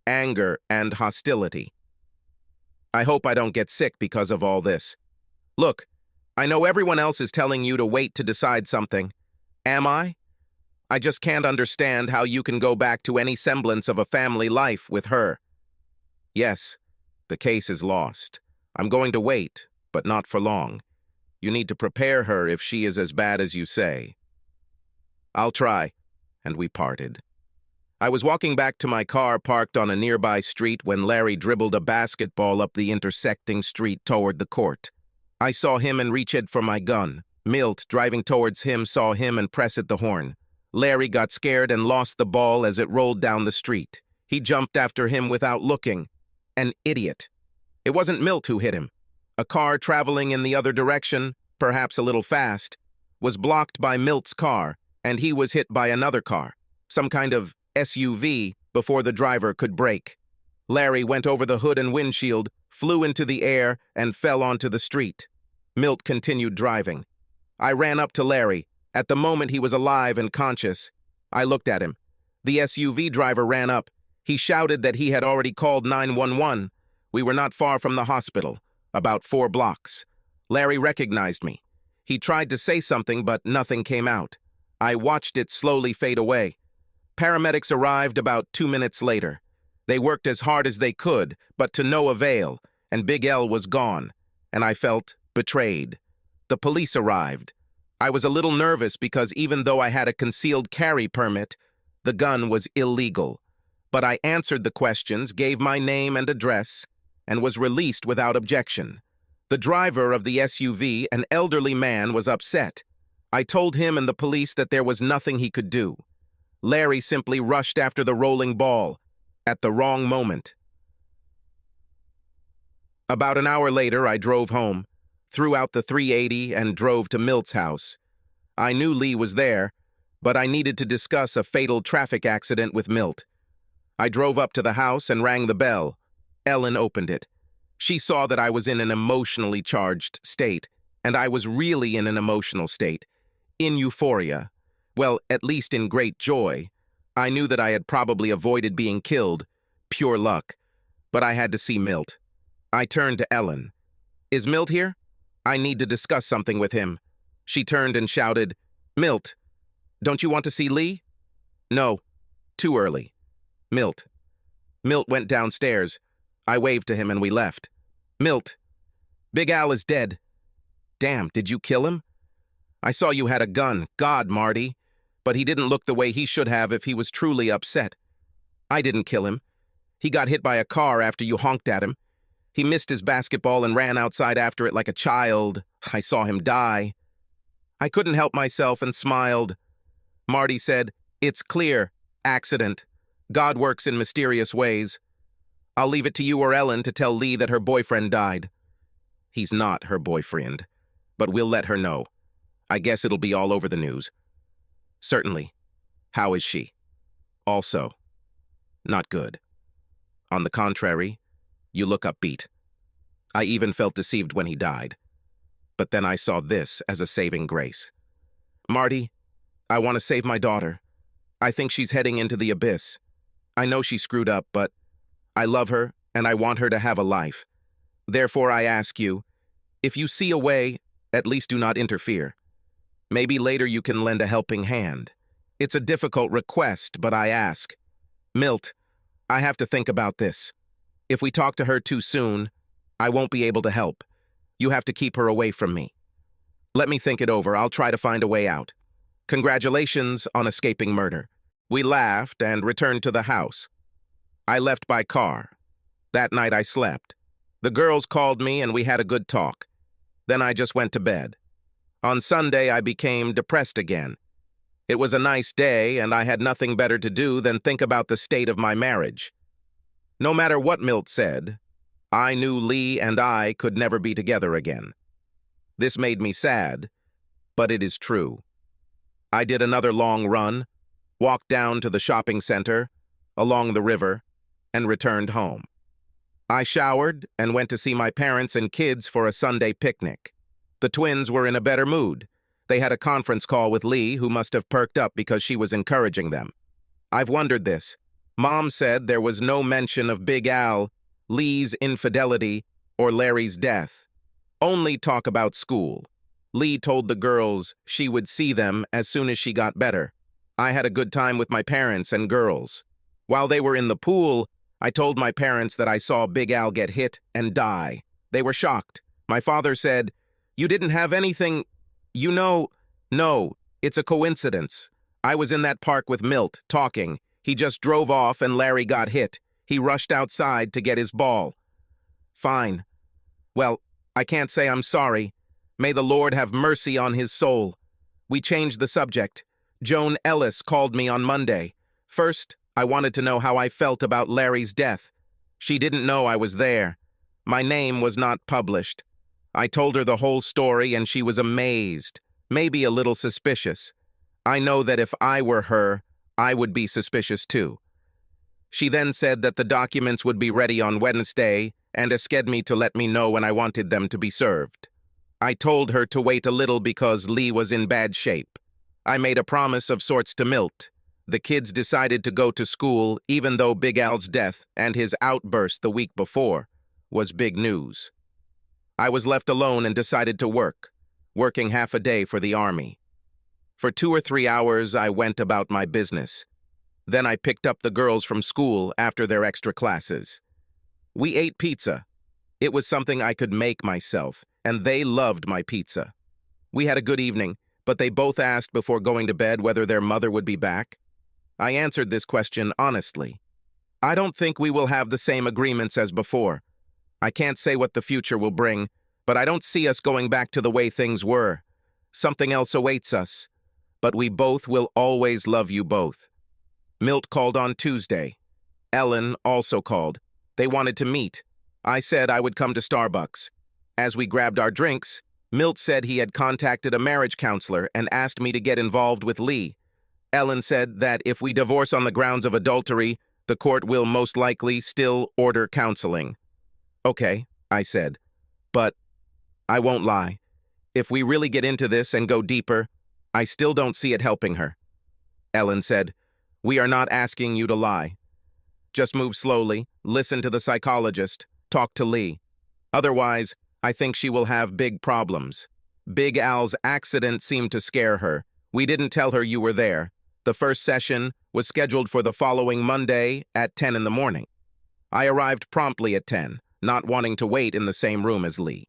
anger and hostility. I hope I don't get sick because of all this. Look, I know everyone else is telling you to wait to decide something. Am I? I just can't understand how you can go back to any semblance of a family life with her. Yes, the case is lost. I'm going to wait, but not for long. You need to prepare her if she is as bad as you say. I'll try, and we parted. I was walking back to my car parked on a nearby street when Larry dribbled a basketball up the intersecting street toward the court. I saw him and reached for my gun. Milt, driving towards him, saw him and pressed the horn. Larry got scared and lost the ball as it rolled down the street. He jumped after him without looking. An idiot. It wasn't Milt who hit him. A car traveling in the other direction, perhaps a little fast, was blocked by Milt's car, and he was hit by another car, some kind of SUV, before the driver could brake. Larry went over the hood and windshield, flew into the air, and fell onto the street. Milt continued driving. I ran up to Larry. At the moment he was alive and conscious. I looked at him. The SUV driver ran up. He shouted that he had already called 911. We were not far from the hospital, about 4 blocks. Larry recognized me. He tried to say something, but nothing came out. I watched it slowly fade away. Paramedics arrived about 2 minutes later. They worked as hard as they could, but to no avail, and Big L was gone, and I felt betrayed. The police arrived. I was a little nervous because even though I had a concealed carry permit, the gun was illegal. But I answered the questions, gave my name and address, and was released without objection. The driver of the SUV, an elderly man, was upset. I told him and the police that there was nothing he could do. Larry simply rushed after the rolling ball, at the wrong moment. About an hour later, I drove home, threw out the 380, and drove to Milt's house. I knew Lee was there, but I needed to discuss a fatal traffic accident with Milt. I drove up to the house and rang the bell. Ellen opened it. She saw that I was in an emotionally charged state, and I was really in an emotional state, in euphoria. Well, at least in great joy. I knew that I had probably avoided being killed, pure luck, but I had to see Milt. I turned to Ellen. "Is Milt here? I need to discuss something with him." She turned and shouted, "Milt, don't you want to see Lee?" "No, too early." "Milt." Milt went downstairs. I waved to him and we left. "Milt, Big Al is dead." "Damn, did you kill him?" "I saw you had a gun. God, Marty. But he didn't look the way he should have if he was truly upset." "I didn't kill him. He got hit by a car after you honked at him. He missed his basketball and ran outside after it like a child. I saw him die." I couldn't help myself and smiled. Marty said, "It's clear. Accident. God works in mysterious ways. I'll leave it to you or Ellen to tell Lee that her boyfriend died." "He's not her boyfriend, but we'll let her know. I guess it'll be all over the news." "Certainly. How is she?" "Also, not good. On the contrary, you look upbeat. I even felt deceived when he died. But then I saw this as a saving grace. Marty, I want to save my daughter. I think she's heading into the abyss. I know she screwed up, but I love her and I want her to have a life. Therefore, I ask you, if you see a way, at least do not interfere. Maybe later you can lend a helping hand. It's a difficult request, but I ask. Milt, I have to think about this. If we talk to her too soon, I won't be able to help. You have to keep her away from me. Let me think it over. I'll try to find a way out. Congratulations on escaping murder." We laughed and returned to the house. I left by car. That night I slept. The girls called me and we had a good talk. Then I just went to bed. On Sunday, I became depressed again. It was a nice day, and I had nothing better to do than think about the state of my marriage. No matter what Milt said, I knew Lee and I could never be together again. This made me sad, but it is true. I did another long run, walked down to the shopping center, along the river, and returned home. I showered and went to see my parents and kids for a Sunday picnic. The twins were in a better mood. They had a conference call with Lee, who must have perked up because she was encouraging them. I've wondered this. Mom said there was no mention of Big Al, Lee's infidelity, or Larry's death. Only talk about school. Lee told the girls she would see them as soon as she got better. I had a good time with my parents and girls. While they were in the pool, I told my parents that I saw Big Al get hit and die. They were shocked. My father said, "You didn't have anything, you know." "No, it's a coincidence. I was in that park with Milt, talking. He just drove off and Larry got hit. He rushed outside to get his ball." "Fine. Well, I can't say I'm sorry. May the Lord have mercy on his soul." We changed the subject. Joan Ellis called me on Monday. First, I wanted to know how I felt about Larry's death. She didn't know I was there. My name was not published. I told her the whole story and she was amazed, maybe a little suspicious. I know that if I were her, I would be suspicious too. She then said that the documents would be ready on Wednesday and asked me to let me know when I wanted them to be served. I told her to wait a little because Lee was in bad shape. I made a promise of sorts to Milt. The kids decided to go to school even though Big Al's death and his outburst the week before was big news. I was left alone and decided to work, working half a day for the army. For 2 or 3 hours, I went about my business. Then I picked up the girls from school after their extra classes. We ate pizza. It was something I could make myself, and they loved my pizza. We had a good evening, but they both asked before going to bed whether their mother would be back. I answered this question honestly. I don't think we will have the same agreements as before. I can't say what the future will bring, but I don't see us going back to the way things were. Something else awaits us, but we both will always love you both. Milt called on Tuesday. Ellen also called. They wanted to meet. I said I would come to Starbucks. As we grabbed our drinks, Milt said he had contacted a marriage counselor and asked me to get involved with Lee. Ellen said that if we divorce on the grounds of adultery, the court will most likely still order counseling. Okay, I said. But I won't lie. If we really get into this and go deeper, I still don't see it helping her. Ellen said, we are not asking you to lie. Just move slowly, listen to the psychologist, talk to Lee. Otherwise, I think she will have big problems. Big Al's accident seemed to scare her. We didn't tell her you were there. The first session was scheduled for the following Monday at 10 in the morning. I arrived promptly at 10, not wanting to wait in the same room as Lee.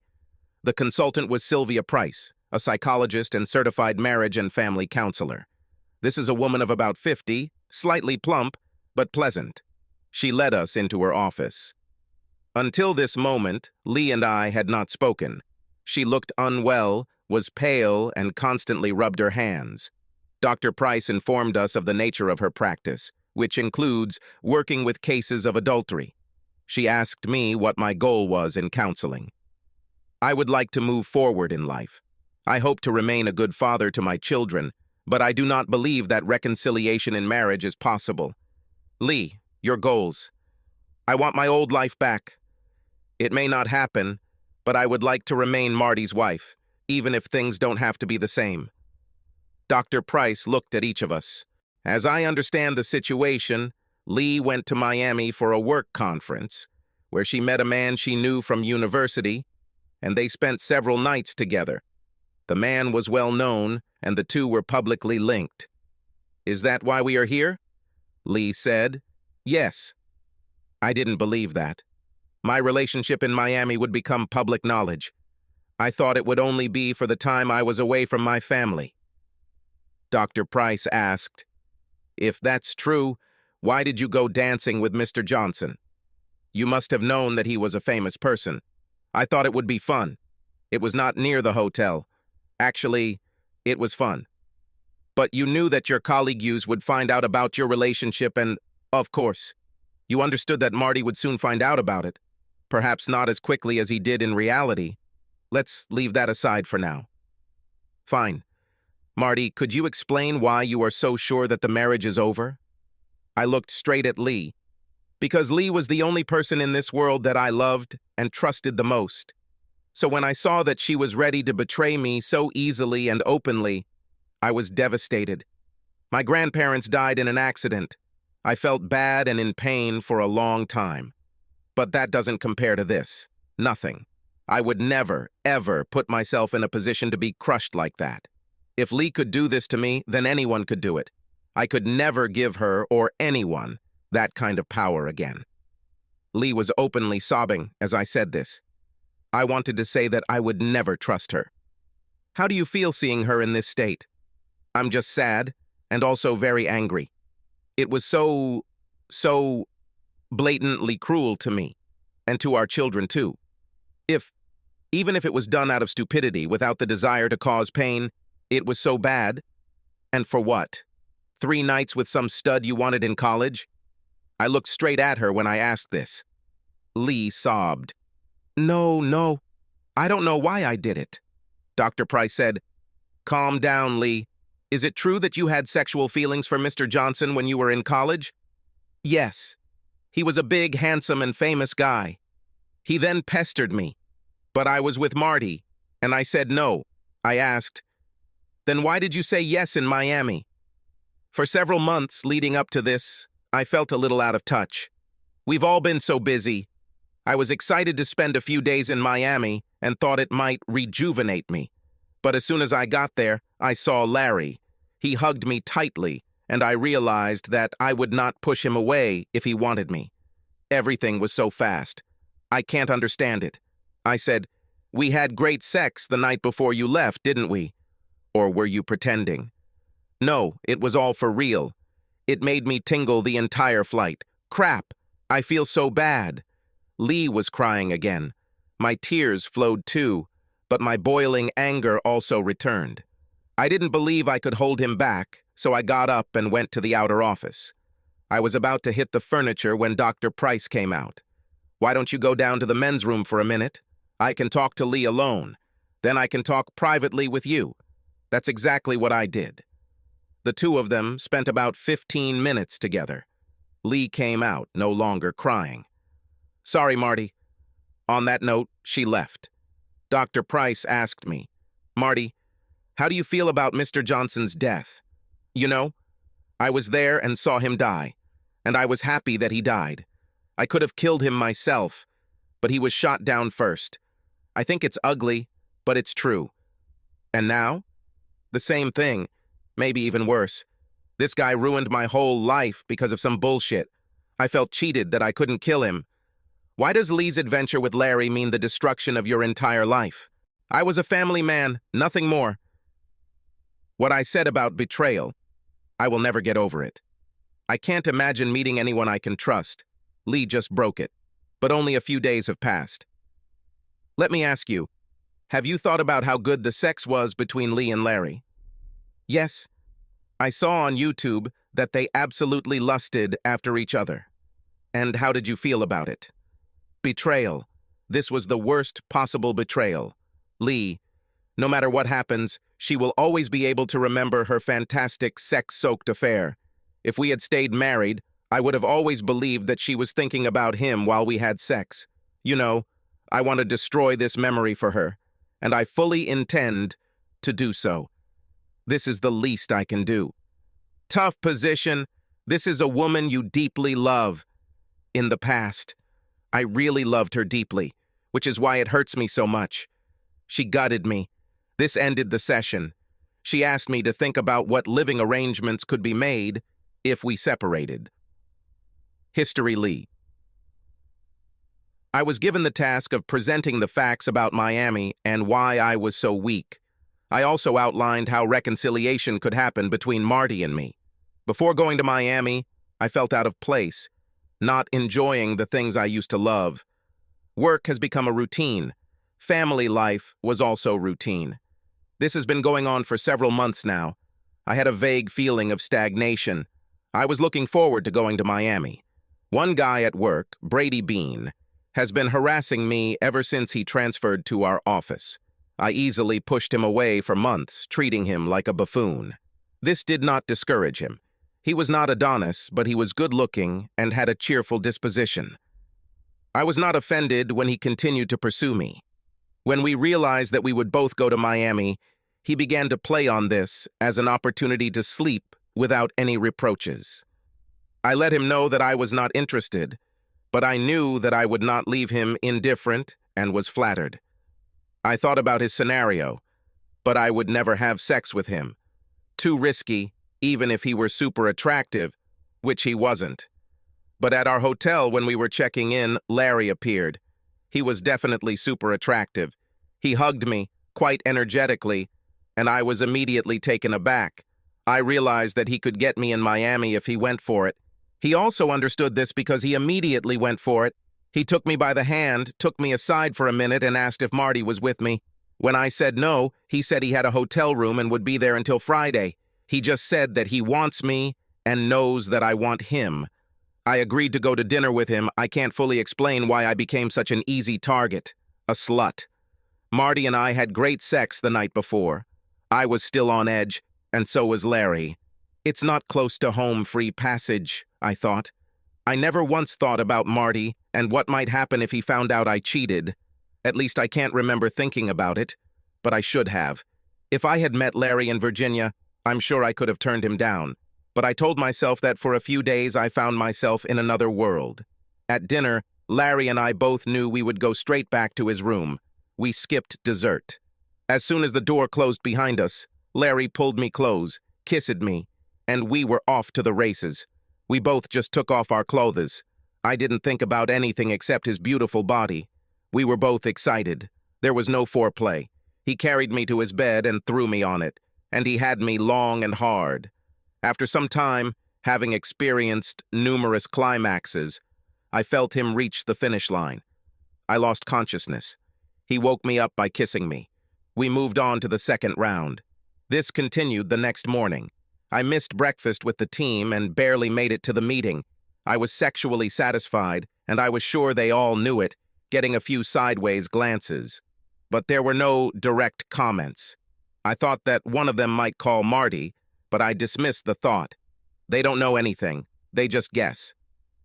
The consultant was Sylvia Price, a psychologist and certified marriage and family counselor. This is a woman of about 50, slightly plump, but pleasant. She led us into her office. Until this moment, Lee and I had not spoken. She looked unwell, was pale, and constantly rubbed her hands. Dr. Price informed us of the nature of her practice, which includes working with cases of adultery. She asked me what my goal was in counseling. I would like to move forward in life. I hope to remain a good father to my children, but I do not believe that reconciliation in marriage is possible. Lee, your goals. I want my old life back. It may not happen, but I would like to remain Marty's wife, even if things don't have to be the same. Dr. Price looked at each of us. As I understand the situation, Lee went to Miami for a work conference, where she met a man she knew from university, and they spent several nights together. The man was well known, and the two were publicly linked. Is that why we are here? Lee said. Yes. I didn't believe that. My relationship in Miami would become public knowledge. I thought it would only be for the time I was away from my family. Dr. Price asked, if that's true, why did you go dancing with Mr. Johnson? You must have known that he was a famous person. I thought it would be fun. It was not near the hotel. Actually, it was fun. But you knew that your colleagues would find out about your relationship and, of course, you understood that Marty would soon find out about it. Perhaps not as quickly as he did in reality. Let's leave that aside for now. Fine. Marty, could you explain why you are so sure that the marriage is over? I looked straight at Lee. Because Lee was the only person in this world that I loved and trusted the most. So when I saw that she was ready to betray me so easily and openly, I was devastated. My grandparents died in an accident. I felt bad and in pain for a long time. But that doesn't compare to this. Nothing. I would never, ever put myself in a position to be crushed like that. If Lee could do this to me, then anyone could do it. I could never give her, or anyone, that kind of power again. Lee was openly sobbing as I said this. I wanted to say that I would never trust her. How do you feel seeing her in this state? I'm just sad, and also very angry. It was so blatantly cruel to me, and to our children too. Even if it was done out of stupidity, without the desire to cause pain, it was so bad. And for what? 3 nights with some stud you wanted in college? I looked straight at her when I asked this. Lee sobbed. No, I don't know why I did it. Dr. Price said, calm down, Lee. Is it true that you had sexual feelings for Mr. Johnson when you were in college? Yes. He was a big, handsome, and famous guy. He then pestered me. But I was with Marty, and I said no. I asked, then why did you say yes in Miami? For several months leading up to this, I felt a little out of touch. We've all been so busy. I was excited to spend a few days in Miami and thought it might rejuvenate me. But as soon as I got there, I saw Larry. He hugged me tightly, and I realized that I would not push him away if he wanted me. Everything was so fast. I can't understand it. I said, we had great sex the night before you left, didn't we? Or were you pretending? No, it was all for real. It made me tingle the entire flight. Crap, I feel so bad. Lee was crying again. My tears flowed too, but my boiling anger also returned. I didn't believe I could hold him back, so I got up and went to the outer office. I was about to hit the furniture when Dr. Price came out. Why don't you go down to the men's room for a minute? I can talk to Lee alone. Then I can talk privately with you. That's exactly what I did. The two of them spent about 15 minutes together. Lee came out, no longer crying. Sorry, Marty. On that note, she left. Dr. Price asked me, "Marty, how do you feel about Mr. Johnson's death?" You know, I was there and saw him die, and I was happy that he died. I could have killed him myself, but he was shot down first. I think it's ugly, but it's true. And now? The same thing, maybe even worse. This guy ruined my whole life because of some bullshit. I felt cheated that I couldn't kill him. Why does Lee's adventure with Larry mean the destruction of your entire life? I was a family man, nothing more. What I said about betrayal, I will never get over it. I can't imagine meeting anyone I can trust. Lee just broke it. But only a few days have passed. Let me ask you, have you thought about how good the sex was between Lee and Larry? Yes. I saw on YouTube that they absolutely lusted after each other. And how did you feel about it? Betrayal. This was the worst possible betrayal. Lee, no matter what happens, she will always be able to remember her fantastic sex-soaked affair. If we had stayed married, I would have always believed that she was thinking about him while we had sex. You know, I want to destroy this memory for her, and I fully intend to do so. This is the least I can do. Tough position. This is a woman you deeply love. In the past, I really loved her deeply, which is why it hurts me so much. She gutted me. This ended the session. She asked me to think about what living arrangements could be made if we separated. History Lee. I was given the task of presenting the facts about Miami and why I was so weak. I also outlined how reconciliation could happen between Marty and me. Before going to Miami, I felt out of place, not enjoying the things I used to love. Work has become a routine. Family life was also routine. This has been going on for several months now. I had a vague feeling of stagnation. I was looking forward to going to Miami. One guy at work, Brady Bean, has been harassing me ever since he transferred to our office. I easily pushed him away for months, treating him like a buffoon. This did not discourage him. He was not Adonis, but he was good-looking and had a cheerful disposition. I was not offended when he continued to pursue me. When we realized that we would both go to Miami, he began to play on this as an opportunity to sleep without any reproaches. I let him know that I was not interested, but I knew that I would not leave him indifferent and was flattered. I thought about his scenario, but I would never have sex with him. Too risky, even if he were super attractive, which he wasn't. But at our hotel when we were checking in, Larry appeared. He was definitely super attractive. He hugged me, quite energetically, and I was immediately taken aback. I realized that he could get me in Miami if he went for it. He also understood this because he immediately went for it. He took me by the hand, took me aside for a minute, and asked if Marty was with me. When I said no, he said he had a hotel room and would be there until Friday. He just said that he wants me and knows that I want him. I agreed to go to dinner with him. I can't fully explain why I became such an easy target. A slut. Marty and I had great sex the night before. I was still on edge, and so was Larry. It's not close to home free passage, I thought. I never once thought about Marty and what might happen if he found out I cheated. At least I can't remember thinking about it, but I should have. If I had met Larry in Virginia, I'm sure I could have turned him down. But I told myself that for a few days I found myself in another world. At dinner, Larry and I both knew we would go straight back to his room. We skipped dessert. As soon as the door closed behind us, Larry pulled me close, kissed me, and we were off to the races. We both just took off our clothes. I didn't think about anything except his beautiful body. We were both excited. There was no foreplay. He carried me to his bed and threw me on it, and he had me long and hard. After some time, having experienced numerous climaxes, I felt him reach the finish line. I lost consciousness. He woke me up by kissing me. We moved on to the second round. This continued the next morning. I missed breakfast with the team and barely made it to the meeting. I was sexually satisfied, and I was sure they all knew it, getting a few sideways glances. But there were no direct comments. I thought that one of them might call Marty, but I dismissed the thought. They don't know anything. They just guess.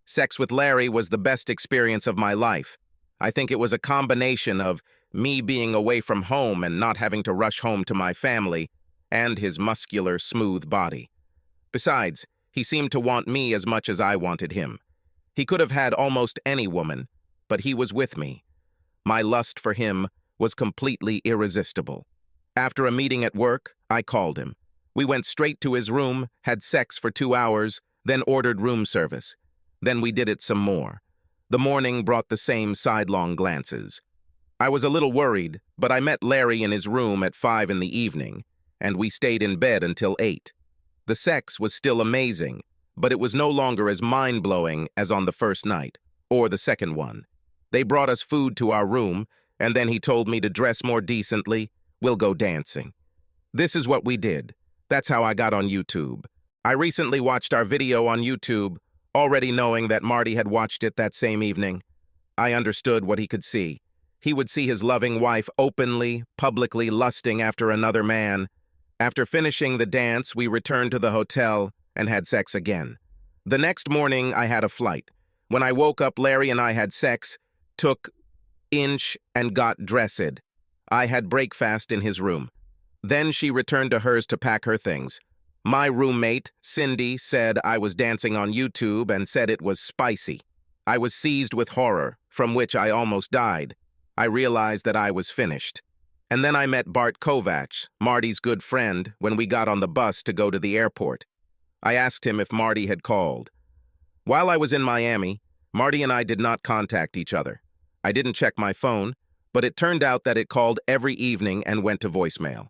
Sex with Larry was the best experience of my life. I think it was a combination of me being away from home and not having to rush home to my family, and his muscular, smooth body. Besides, he seemed to want me as much as I wanted him. He could have had almost any woman, but he was with me. My lust for him was completely irresistible. After a meeting at work, I called him. We went straight to his room, had sex for 2 hours, then ordered room service. Then we did it some more. The morning brought the same sidelong glances. I was a little worried, but I met Larry in his room at 5 in the evening, and we stayed in bed until 8. The sex was still amazing, but it was no longer as mind-blowing as on the first night, or the second one. They brought us food to our room, and then he told me to dress more decently. We'll go dancing. This is what we did. That's how I got on YouTube. I recently watched our video on YouTube, already knowing that Marty had watched it that same evening. I understood what he could see. He would see his loving wife openly, publicly lusting after another man. After finishing the dance, we returned to the hotel and had sex again. The next morning, I had a flight. When I woke up, Larry and I had sex, took inch, and got dressed. I had breakfast in his room. Then she returned to hers to pack her things. My roommate, Cindy, said I was dancing on YouTube and said it was spicy. I was seized with horror, from which I almost died. I realized that I was finished. And then I met Bart Kovacs, Marty's good friend, when we got on the bus to go to the airport. I asked him if Marty had called. While I was in Miami, Marty and I did not contact each other. I didn't check my phone, but it turned out that it called every evening and went to voicemail.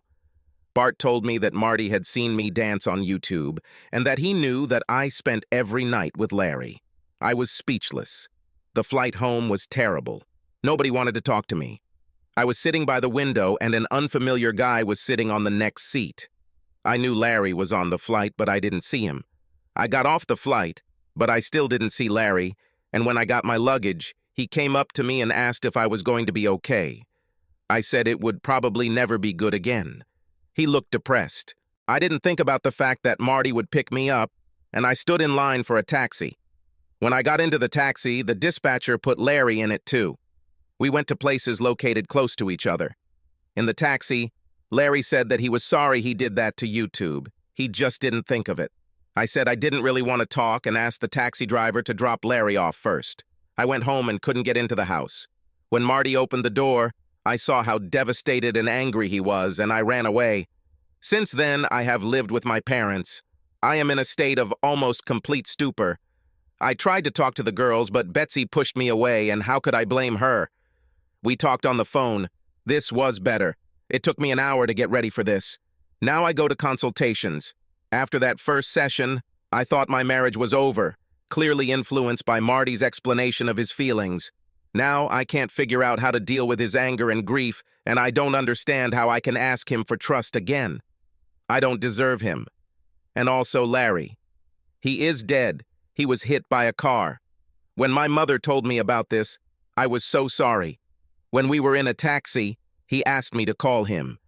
Bart told me that Marty had seen me dance on YouTube and that he knew that I spent every night with Larry. I was speechless. The flight home was terrible. Nobody wanted to talk to me. I was sitting by the window and an unfamiliar guy was sitting on the next seat. I knew Larry was on the flight, but I didn't see him. I got off the flight, but I still didn't see Larry, and when I got my luggage, he came up to me and asked if I was going to be okay. I said it would probably never be good again. He looked depressed. I didn't think about the fact that Marty would pick me up, and I stood in line for a taxi. When I got into the taxi, the dispatcher put Larry in it too. We went to places located close to each other. In the taxi, Larry said that he was sorry he did that to YouTube. He just didn't think of it. I said I didn't really want to talk and asked the taxi driver to drop Larry off first. I went home and couldn't get into the house. When Marty opened the door, I saw how devastated and angry he was, and I ran away. Since then, I have lived with my parents. I am in a state of almost complete stupor. I tried to talk to the girls, but Betsy pushed me away, and how could I blame her? We talked on the phone. This was better. It took me an hour to get ready for this. Now I go to consultations. After that first session, I thought my marriage was over, clearly influenced by Marty's explanation of his feelings. Now I can't figure out how to deal with his anger and grief, and I don't understand how I can ask him for trust again. I don't deserve him. And also Larry. He is dead. He was hit by a car. When my mother told me about this, I was so sorry. When we were in a taxi, he asked me to call him.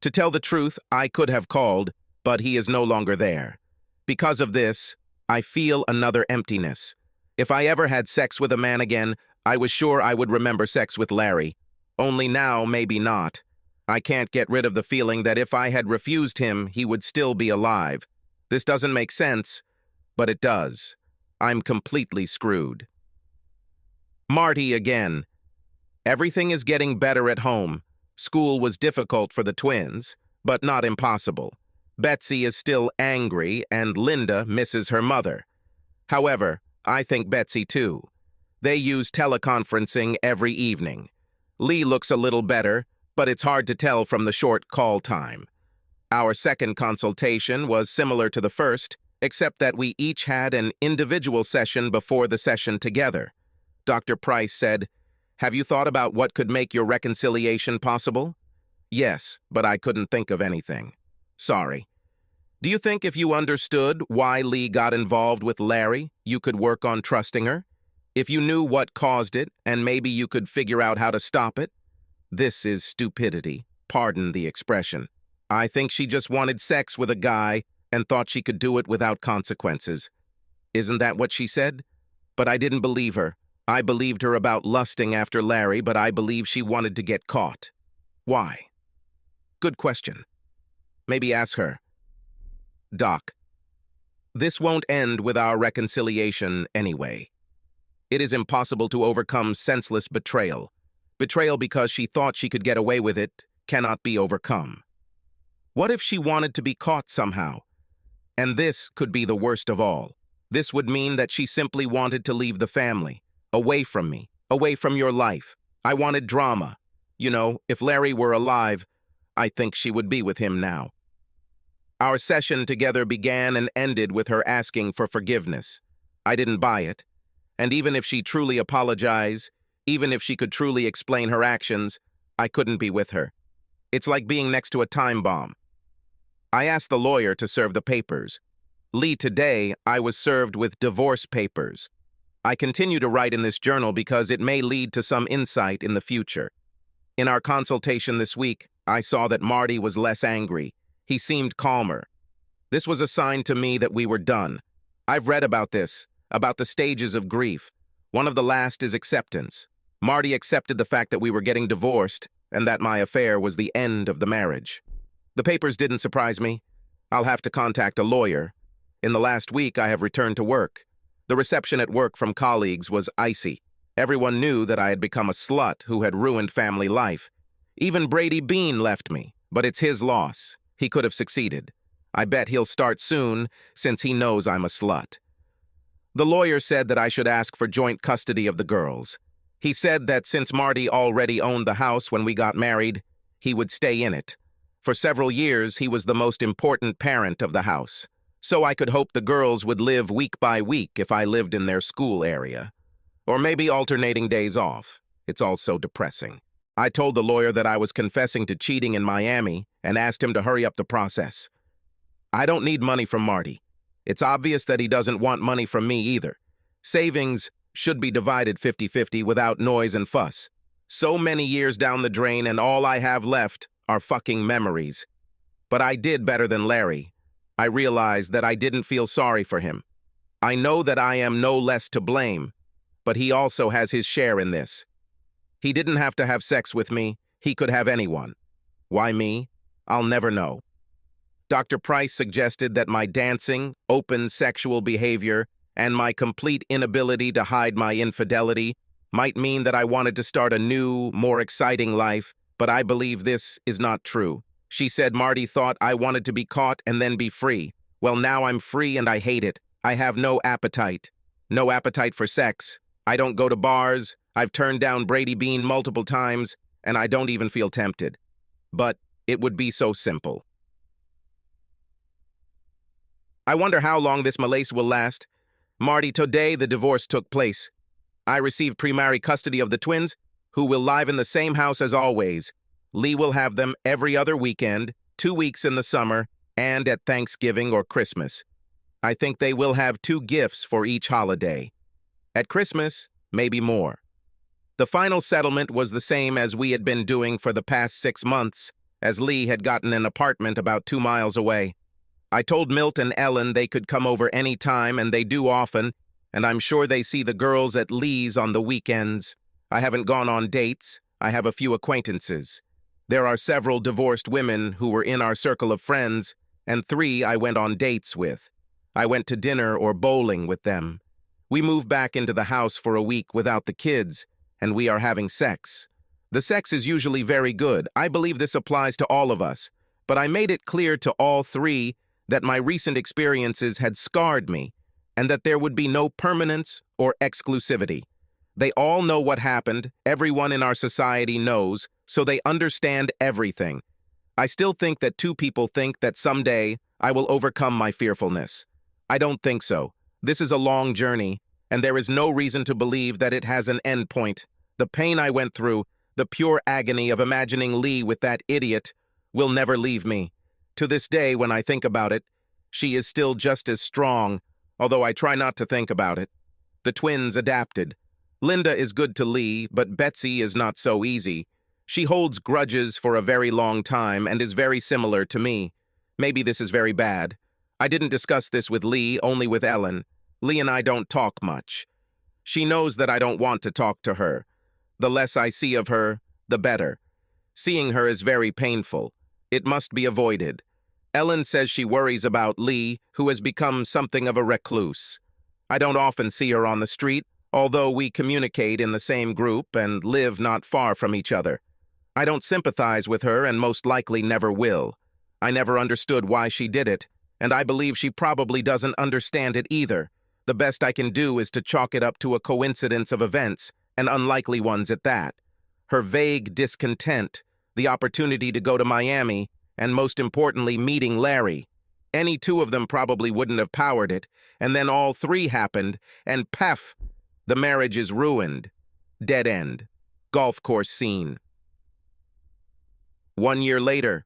To tell the truth, I could have called, but he is no longer there. Because of this, I feel another emptiness. If I ever had sex with a man again, I was sure I would remember sex with Larry. Only now, maybe not. I can't get rid of the feeling that if I had refused him, he would still be alive. This doesn't make sense, but it does. I'm completely screwed. Marty again. Everything is getting better at home. School was difficult for the twins, but not impossible. Betsy is still angry, and Linda misses her mother. However, I think Betsy too. They use teleconferencing every evening. Lee looks a little better, but it's hard to tell from the short call time. Our second consultation was similar to the first, except that we each had an individual session before the session together. Dr. Price said, "Have you thought about what could make your reconciliation possible?" Yes, but I couldn't think of anything. Sorry. Do you think if you understood why Lee got involved with Larry, you could work on trusting her? If you knew what caused it, and maybe you could figure out how to stop it? This is stupidity. Pardon the expression. I think she just wanted sex with a guy and thought she could do it without consequences. Isn't that what she said? But I didn't believe her. I believed her about lusting after Larry, but I believe she wanted to get caught. Why? Good question. Maybe ask her. Doc, this won't end with our reconciliation anyway. It is impossible to overcome senseless betrayal. Betrayal because she thought she could get away with it cannot be overcome. What if she wanted to be caught somehow? And this could be the worst of all. This would mean that she simply wanted to leave the family, away from me, away from your life. I wanted drama. You know, if Larry were alive, I think she would be with him now. Our session together began and ended with her asking for forgiveness. I didn't buy it. And even if she truly apologized, even if she could truly explain her actions, I couldn't be with her. It's like being next to a time bomb. I asked the lawyer to serve the papers. Lee, today, I was served with divorce papers. I continue to write in this journal because it may lead to some insight in the future. In our consultation this week, I saw that Marty was less angry. He seemed calmer. This was a sign to me that we were done. I've read about this, about the stages of grief. One of the last is acceptance. Marty accepted the fact that we were getting divorced and that my affair was the end of the marriage. The papers didn't surprise me. I'll have to contact a lawyer. In the last week, I have returned to work. The reception at work from colleagues was icy. Everyone knew that I had become a slut who had ruined family life. Even Brady Bean left me, but it's his loss. He could have succeeded. I bet he'll start soon, since he knows I'm a slut. The lawyer said that I should ask for joint custody of the girls. He said that since Marty already owned the house when we got married, he would stay in it. For several years, he was the most important parent of the house. So I could hope the girls would live week by week if I lived in their school area. Or maybe alternating days off. It's all so depressing. I told the lawyer that I was confessing to cheating in Miami and asked him to hurry up the process. I don't need money from Marty. It's obvious that he doesn't want money from me either. Savings should be divided 50-50 without noise and fuss. So many years down the drain and all I have left are fucking memories. But I did better than Larry. I realized that I didn't feel sorry for him. I know that I am no less to blame, but he also has his share in this. He didn't have to have sex with me. He could have anyone. Why me? I'll never know. Dr. Price suggested that my dancing, open sexual behavior, and my complete inability to hide my infidelity might mean that I wanted to start a new, more exciting life, but I believe this is not true. She said Marty thought I wanted to be caught and then be free. Well, now I'm free and I hate it. I have no appetite. No appetite for sex. I don't go to bars. I've turned down Brady Bean multiple times, and I don't even feel tempted. But it would be so simple. I wonder how long this malaise will last. Marty, today the divorce took place. I received primary custody of the twins, who will live in the same house as always. Lee will have them every other weekend, 2 weeks in the summer, and at Thanksgiving or Christmas. I think they will have 2 gifts for each holiday. At Christmas, maybe more. The final settlement was the same as we had been doing for the past 6 months, as Lee had gotten an apartment about 2 miles away. I told Milt and Ellen they could come over any time, and they do often, and I'm sure they see the girls at Lee's on the weekends. I haven't gone on dates. I have a few acquaintances. There are several divorced women who were in our circle of friends, and 3 I went on dates with. I went to dinner or bowling with them. We moved back into the house for a week without the kids, and we are having sex. The sex is usually very good. I believe this applies to all of us, but I made it clear to all 3 that my recent experiences had scarred me, and that there would be no permanence or exclusivity. They all know what happened, everyone in our society knows, so they understand everything. I still think that 2 people think that someday I will overcome my fearfulness. I don't think so. This is a long journey, and there is no reason to believe that it has an end point. The pain I went through, the pure agony of imagining Lee with that idiot, will never leave me. To this day, when I think about it, she is still just as strong, although I try not to think about it. The twins adapted. Linda is good to Lee, but Betsy is not so easy. She holds grudges for a very long time and is very similar to me. Maybe this is very bad. I didn't discuss this with Lee, only with Ellen. Lee and I don't talk much. She knows that I don't want to talk to her. The less I see of her, the better. Seeing her is very painful. It must be avoided. Ellen says she worries about Lee, who has become something of a recluse. I don't often see her on the street, although we communicate in the same group and live not far from each other. I don't sympathize with her and most likely never will. I never understood why she did it, and I believe she probably doesn't understand it either. The best I can do is to chalk it up to a coincidence of events, and unlikely ones at that. Her vague discontent, the opportunity to go to Miami, and most importantly, meeting Larry. Any two of them probably wouldn't have powered it, and then all three happened, and pef, the marriage is ruined. Dead end. Golf course scene. 1 year later.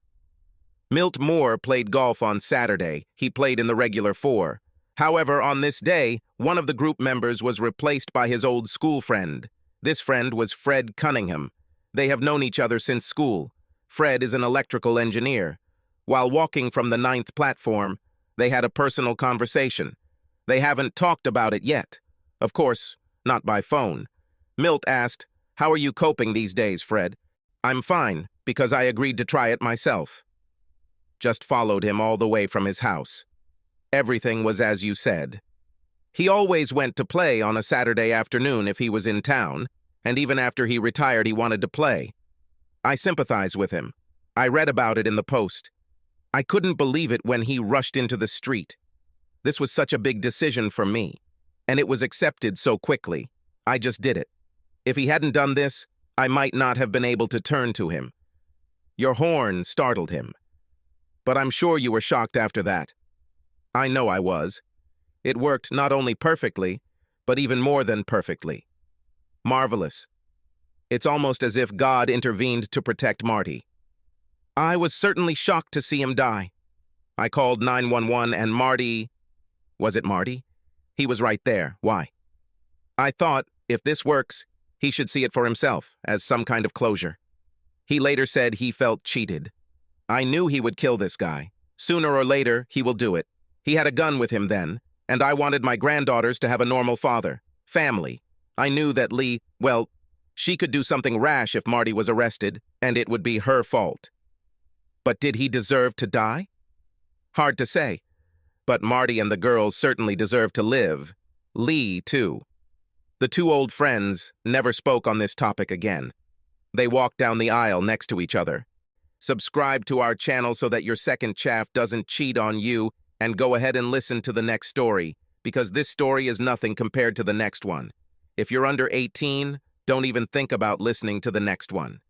Milt Moore played golf on Saturday. He played in the regular four. However, on this day, one of the group members was replaced by his old school friend. This friend was Fred Cunningham. They have known each other since school. Fred is an electrical engineer. While walking from the 9th platform, they had a personal conversation. They haven't talked about it yet. Of course, not by phone. Milt asked, "How are you coping these days, Fred?" "I'm fine, because I agreed to try it myself." Just followed him all the way from his house. Everything was as you said. He always went to play on a Saturday afternoon if he was in town, and even after he retired he wanted to play. I sympathized with him. I read about it in the Post. I couldn't believe it when he rushed into the street. This was such a big decision for me, and it was accepted so quickly. I just did it. If he hadn't done this, I might not have been able to turn to him. Your horn startled him. But I'm sure you were shocked after that. I know I was. It worked not only perfectly, but even more than perfectly. Marvelous. It's almost as if God intervened to protect Marty. I was certainly shocked to see him die. I called 911 and Marty... Was it Marty? He was right there. Why? I thought, if this works, he should see it for himself, as some kind of closure. He later said he felt cheated. I knew he would kill this guy. Sooner or later, he will do it. He had a gun with him then, and I wanted my granddaughters to have a normal father. Family. I knew that Lee, well, she could do something rash if Marty was arrested, and it would be her fault. But did he deserve to die? Hard to say. But Marty and the girls certainly deserve to live. Lee, too. The two old friends never spoke on this topic again. They walked down the aisle next to each other. Subscribe to our channel so that your second chaff doesn't cheat on you, and go ahead and listen to the next story, because this story is nothing compared to the next one. If you're under 18, don't even think about listening to the next one.